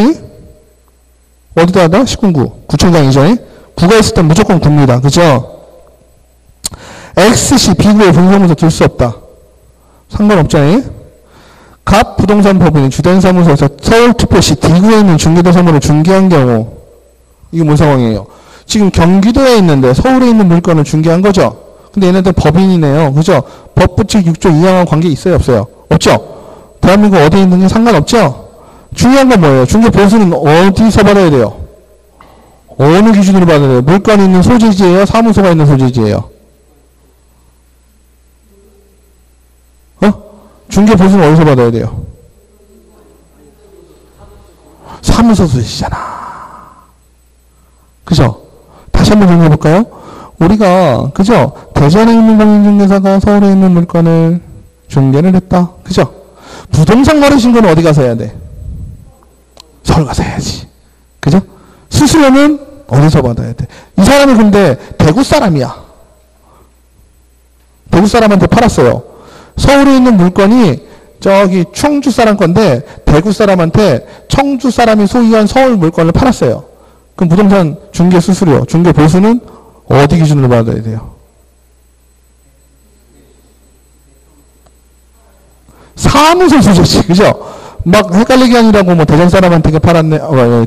어디다 하다? 시군구. 구청장이죠? 구가 있을 땐 무조건 구입니다. 그죠? X시 B구에 분사무소 둘 수 없다. 상관없잖아요. 갑 부동산 법인이 주된 사무소에서 서울특별시 D구에 있는 중개도 사무를 중개한 경우, 이게 뭔 상황이에요? 지금 경기도에 있는데 서울에 있는 물건을 중개한 거죠. 근데 얘네들 법인이네요. 그죠? 법부칙 6조 2항과 관계 있어요, 없어요? 없죠? 대한민국 어디에 있는지 상관없죠? 중요한 건 뭐예요? 중개 보수는 어디서 받아야 돼요? 어느 기준으로 받아야 돼요? 물건이 있는 소재지예요? 사무소가 있는 소재지예요? 중개 보수는 어디서 받아야 돼요? 사무소 소재지잖아. 그죠? 다시 한번 정리해 볼까요? 우리가, 그죠? 대전에 있는 공인중개사가 서울에 있는 물건을 중개를 했다. 그죠? 부동산 거래 신고는 어디 가서 해야 돼? 서울 가서 해야지. 그죠? 수수료는 어디서 받아야 돼? 이 사람이 근데 대구 사람이야. 대구 사람한테 팔았어요. 서울에 있는 물건이 저기 청주 사람 건데 대구 사람한테 청주 사람이 소유한 서울 물건을 팔았어요. 그럼 부동산 중개 수수료, 중개 보수는 어디 기준으로 받아야 돼요? 사무소 소재지, 그죠? 막 헷갈리게 아니라고 뭐 대전 사람한테 팔았네,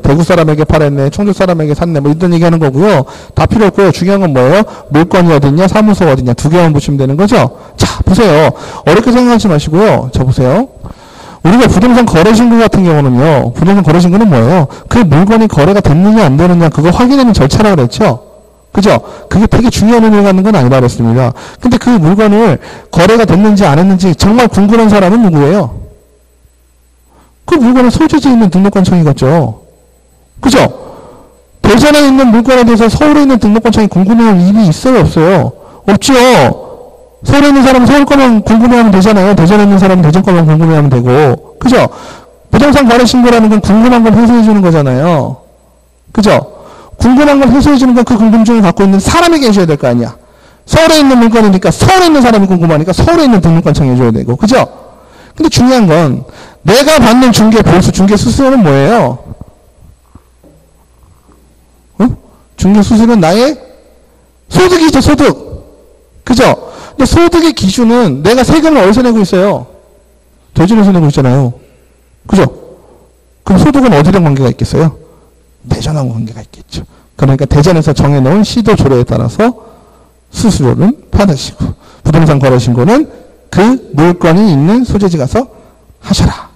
대구 사람에게 팔았네, 청주 사람에게 샀네, 뭐 이런 얘기 하는 거고요. 다 필요 없고요. 중요한 건 뭐예요? 물건이 어딨냐, 사무소가 어딨냐, 두 개만 붙이면 되는 거죠? 자, 보세요. 어렵게 생각하지 마시고요. 자, 보세요. 우리가 부동산 거래신고 같은 경우는요, 부동산 거래신고는 뭐예요? 그 물건이 거래가 됐느냐, 안 되느냐, 그거 확인하는 절차라고 그랬죠? 그죠? 그게 되게 중요한 의미를 갖는 건 아니라 그랬습니다. 근데 그 물건을 거래가 됐는지 안 했는지 정말 궁금한 사람은 누구예요? 그 물건은 소재지에 있는 등록관청이겠죠. 그죠? 대전에 있는 물건에 대해서 서울에 있는 등록관청이 궁금해할 일이 있어요, 없어요? 없죠. 서울에 있는 사람은 서울 거만 궁금해하면 되잖아요. 대전에 있는 사람은 대전 거만 궁금해하면 되고. 그죠? 부동산 거래 신고라는 건 궁금한 걸 해소해 주는 거잖아요. 그죠? 궁금한 걸 해소해 주는 건 그 궁금증을 갖고 있는 사람이 계셔야 될 거 아니야. 서울에 있는 물건이니까 서울에 있는 사람이 궁금하니까 서울에 있는 등록관청이 해줘야 되고. 그죠? 근데 중요한 건 내가 받는 중개 보수, 중개 수수료는 뭐예요? 중개 수수료는 나의 소득이죠, 소득. 그죠? 근데 소득의 기준은 내가 세금을 어디서 내고 있어요? 대전에서 내고 있잖아요. 그죠? 그럼 소득은 어디랑 관계가 있겠어요? 대전하고 관계가 있겠죠. 그러니까 대전에서 정해놓은 시도 조례에 따라서 수수료는 받으시고, 부동산 거래 신고는 그 물건이 있는 소재지 가서 하셔라.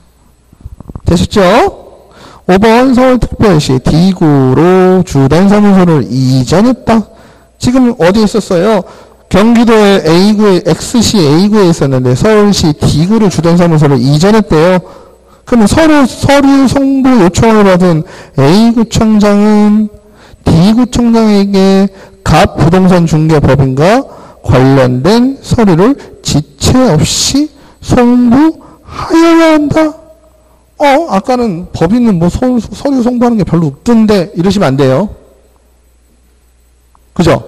되셨죠? 5번 서울특별시 D구로 주된 사무소를 이전했다. 지금 어디에 있었어요? 경기도의 A구에, X시 A구에 있었는데 서울시 D구로 주된 사무소를 이전했대요. 그러면 서류 송부 요청을 받은 A구청장은 D구청장에게 갑 부동산 중개법인과 관련된 서류를 지체 없이 송부하여야 한다. 아까는 법인은 뭐 서류 송부하는 게 별로 없던데 이러시면 안 돼요. 그죠?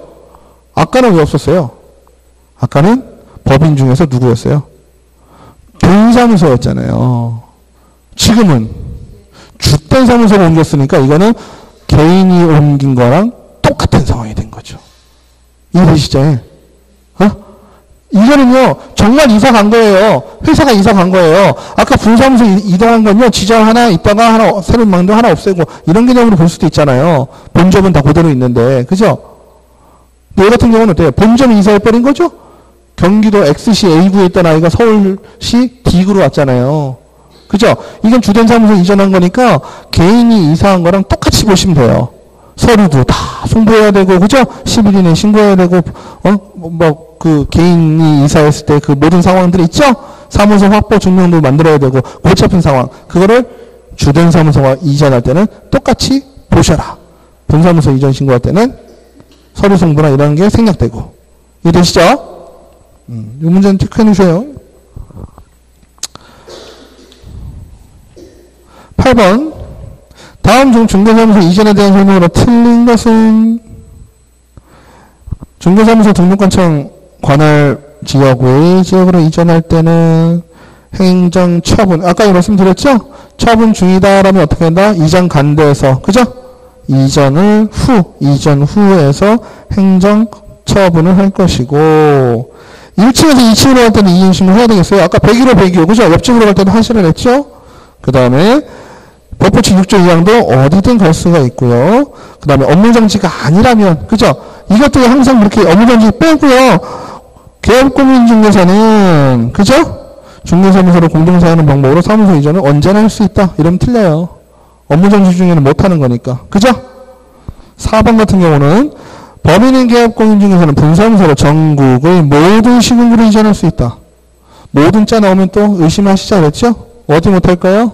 아까는 왜 없었어요? 아까는 법인 중에서 누구였어요? 동사무소였잖아요. 지금은 주된 사무소로 옮겼으니까 이거는 개인이 옮긴 거랑 똑같은 상황이 된 거죠. 이해되시죠? 이거는요, 정말 이사 간 거예요. 회사가 이사 간 거예요. 아까 분사무소 이동한 건요, 지장 하나 있다가 하나, 새로운 망도 하나 없애고, 이런 개념으로 볼 수도 있잖아요. 본점은 다 그대로 있는데, 그죠? 근데 얘 같은 경우는 어때요? 본점이 이사해버린 거죠? 경기도 X시 A구에 있던 아이가 서울시 D구로 왔잖아요. 그죠? 이건 주된 사무소 이전한 거니까, 개인이 이사한 거랑 똑같이 보시면 돼요. 서류도 다 송부해야 되고, 그죠? 10일 이내에 신고해야 되고, 개인이 이사했을 때 그 모든 상황들이 있죠? 사무소 확보 증명도 만들어야 되고, 골치 아픈 상황. 그거를 주된 사무소가 이전할 때는 똑같이 보셔라. 본사무소 이전 신고할 때는 서류 송부나 이런 게 생략되고. 이해되시죠? 이 문제는 체크해 놓으세요. 8번. 다음 중 중개사무소 이전에 대한 설명으로 틀린 것은 중개사무소 등록관청 관할 지역 외의 지역으로 이전할 때는 행정처분, 아까 말씀드렸죠? 처분 중이다라면 어떻게 한다? 이전 간대에서, 그죠? 이전 후에서 행정처분을 할 것이고, 1층에서 2층으로 갈 때는 이전 신고를 해야 되겠어요. 아까 101호, 102호, 그죠? 옆집으로 갈 때도 하시를 했죠? 그 다음에 법규칙 6조 2항도 어디든 갈 수가 있고요. 그 다음에 업무정지가 아니라면, 그죠? 이것도 항상 그렇게 업무정지 빼고요. 개업공인중개사는, 그죠? 중개사무소로 공동사하는 방법으로 사무소 이전을 언제나 할 수 있다. 이러면 틀려요. 업무정지 중에는 못하는 거니까. 그죠? 4번 같은 경우는 법인인 개업공인중개사는 분사무소로 전국의 모든 시군구를 이전할 수 있다. 모든 자 나오면 또 의심하시자 그랬죠? 어디 못할까요?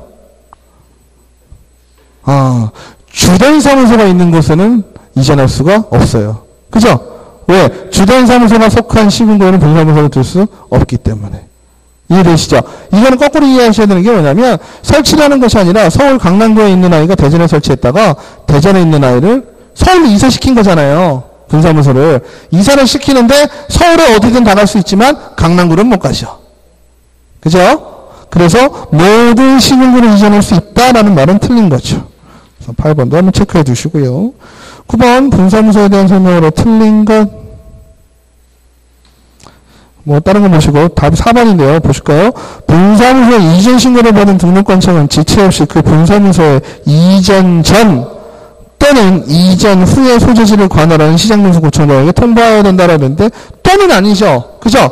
주된 사무소가 있는 곳에는 이전할 수가 없어요. 그죠? 왜? 주된 사무소가 속한 시군구에는 분사무소를 둘 수 없기 때문에. 이해되시죠? 이거는 거꾸로 이해하셔야 되는 게 뭐냐면 설치라는 것이 아니라 서울 강남구에 있는 아이가 대전에 설치했다가 대전에 있는 아이를 서울로 이사시킨 거잖아요. 분사무소를. 이사를 시키는데 서울에 어디든 다 갈 수 있지만 강남구는 못 가죠. 그죠? 그래서 모든 시군구를 이전할 수 있다라는 말은 틀린 거죠. 그래서 8번도 한번 체크해 두시고요. 9번 분사무소에 대한 설명으로 틀린 것. 뭐 다른 거 보시고 답이 4번인데요. 보실까요? 분사무소에 이전 신고를 받은 등록관청은 지체 없이 그 분사무소에 이전 전 또는 이전 후에 소재지를 관할하는 시장분수구청장에게 통보해야 된다라는데 또는 아니죠. 그죠?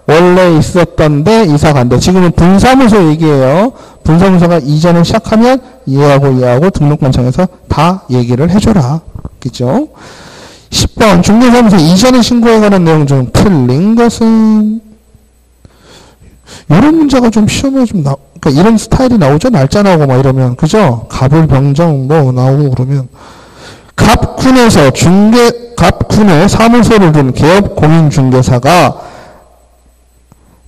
원래 있었던데 이사 간대. 지금은 분사무소 얘기예요. 분사무소가 이전을 시작하면 얘하고 등록관청에서 다 얘기를 해줘라. 그죠? 10번 중개사무소 이전에 신고에 관한 내용 중 틀린 것은 이런 문제가 좀 시험에 좀 그러니까 이런 스타일이 나오죠. 날짜 나오고 막 이러면 그죠? 갑을 병정 뭐 나오고 그러면 갑군에 사무소를 둔 개업공인중개사가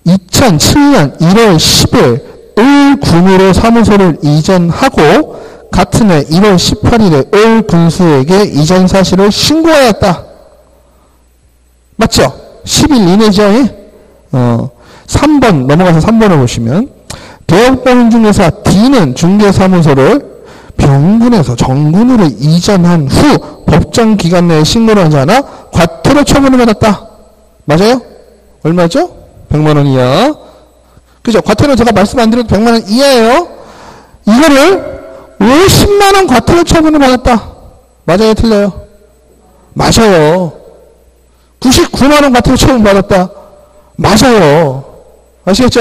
2007년 1월 10일 을군으로 사무소를 이전하고 같은 해 1월 18일에 을군수에게 이전 사실을 신고하였다. 맞죠? 10일 이내죠? 3번 넘어가서 3번을 보시면 개업공인중개사 D는 중개사무소를 병군에서 정군으로 이전한 후 법정 기간 내에 신고를 하지 않아 과태료 처분을 받았다. 맞아요? 얼마죠? 100만 원 이하. 그죠? 과태료 제가 말씀 안 드려도 100만 원 이하예요. 이거를 50만 원 과태료 처분을 받았다. 맞아요? 틀려요? 맞아요. 99만 원 과태료 처분 받았다. 맞아요. 아시겠죠?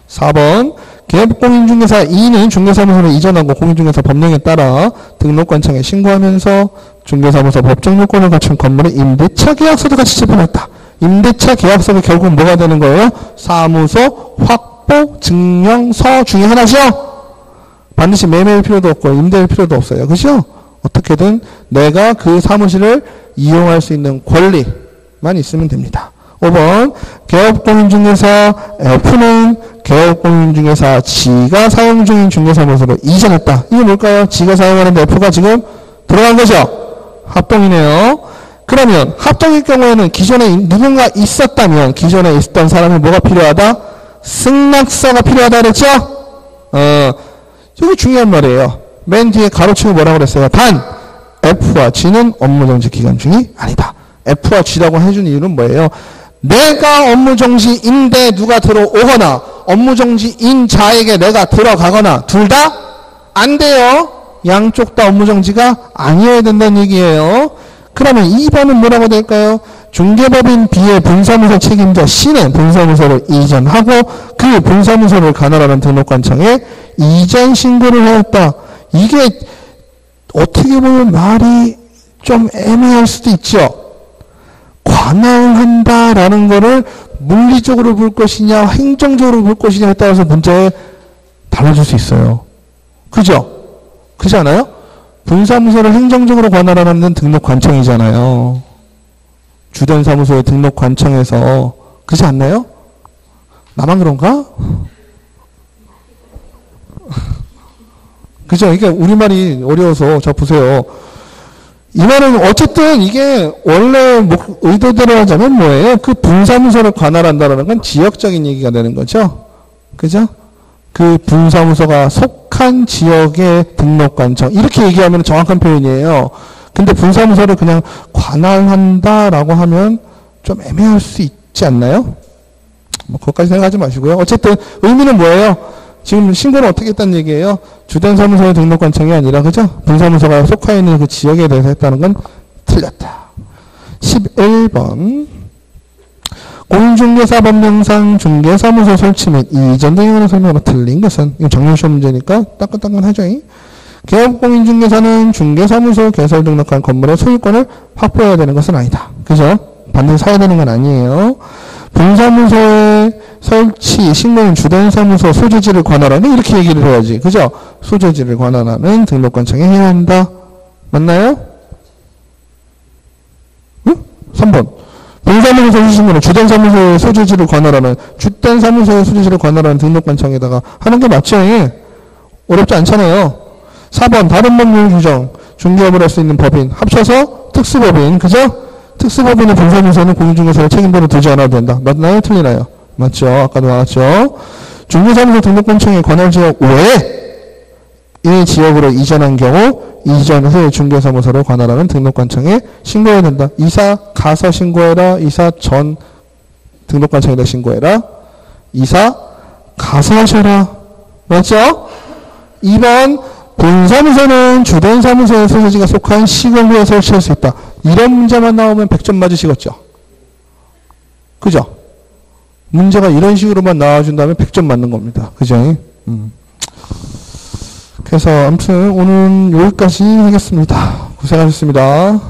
4번 개업공인중개사 2는 중개사무소를 이전하고 공인중개사 법령에 따라 등록관청에 신고하면서 중개사무소 법정요건을 갖춘 건물의 임대차 계약서도 같이 제출했다. 임대차 계약서가 결국은 뭐가 되는 거예요? 사무소 확보 증명서 중에 하나죠? 반드시 매매일 필요도 없고 임대일 필요도 없어요. 그죠? 어떻게든 내가 그 사무실을 이용할 수 있는 권리만 있으면 됩니다. 5번 개업공인중개사 F는 개업공인중개사 G가 사용 중인 중개사무소로 이전했다. 이게 뭘까요? G가 사용하는데 F가 지금 들어간 거죠? 합동이네요. 그러면 합동일 경우에는 기존에 누군가 있었다면 기존에 있었던 사람이 뭐가 필요하다? 승낙서가 필요하다 그랬죠? 이게 중요한 말이에요. 맨 뒤에 가로치고 뭐라고 그랬어요? 단 F와 G는 업무정지 기간 중이 아니다. F와 G라고 해준 이유는 뭐예요? 내가 업무정지인데 누가 들어오거나 업무정지인 자에게 내가 들어가거나 둘 다 안 돼요. 양쪽 다 업무정지가 아니어야 된다는 얘기예요. 그러면 2번은 뭐라고 될까요? 중개법인 B의 분사무소 책임자 C는 분사무소를 이전하고 그 분사무소를 관할하는 등록관청에 이전 신고를 하였다. 이게 어떻게 보면 말이 좀 애매할 수도 있죠. 관할한다라는 거를 물리적으로 볼 것이냐 행정적으로 볼 것이냐에 따라서 문제에 달라질 수 있어요. 그죠? 그렇지 않아요? 분사무소를 행정적으로 관할하는 등록관청이잖아요. 주된 사무소의 등록관청에서. 그렇지 않나요? 나만 그런가? 그죠? 이게 우리말이 어려워서. 자, 보세요. 이 말은 어쨌든 이게 원래 의도대로 하자면 뭐예요? 그 분사무소를 관할한다는 건 지역적인 얘기가 되는 거죠. 그죠? 그 분사무소가 속한 지역의 등록관청. 이렇게 얘기하면 정확한 표현이에요. 근데 분사무소를 그냥 관할한다라고 하면 좀 애매할 수 있지 않나요? 뭐 그것까지 생각하지 마시고요. 어쨌든 의미는 뭐예요? 지금 신고는 어떻게 했다는 얘기예요? 주된 사무소의 등록관청이 아니라, 그죠? 분사무소가 속해 있는 그 지역에 대해서 했다는 건 틀렸다. 11번. 공인중개사 법령상 중개사무소 설치 및 이전 등에 관한 설명으로 틀린 것은, 이거 정렬시험 문제니까 따끈따끈하죠. 개업공인중개사는 중개사무소 개설 등록한 건물의 소유권을 확보해야 되는 것은 아니다. 그죠? 반드시 사야 되는 건 아니에요. 분사무소의 설치, 신고는 주된 사무소 소재지를 관할하는, 이렇게 얘기를 해야지. 그죠? 소재지를 관할하는 등록관청에 해야 한다. 맞나요? 응? 3번. 분사무소 설치 신고는 주된 사무소의 소재지를 관할하는, 주된 사무소의 소재지를 관할하는 등록관청에다가 하는 게 맞죠? 어렵지 않잖아요. 4번. 다른 법률 규정. 중개업을 할 수 있는 법인. 합쳐서 특수법인. 그죠? 특수법인의 분사무소는 공인중개사의 책임도를 두지 않아도 된다. 맞나요? 틀리나요? 맞죠? 아까도 나왔죠? 중개사무소 등록관청의 관할지역 외에 이 지역으로 이전한 경우 이전 후에 중개사무소를 관할하는 등록관청에 신고해야 된다. 이사 가서 신고해라. 이사 전 등록관청에다 신고해라. 이사 가서 하셔라. 맞죠? 2번. 분사무소는 주된 사무소의 소재지가 속한 시공구에 설치할 수 있다. 이런 문제만 나오면 100점 맞으시겠죠? 그죠? 문제가 이런 식으로만 나와준다면 100점 맞는 겁니다. 그죠? 그래서 아무튼 오늘 여기까지 하겠습니다. 고생하셨습니다.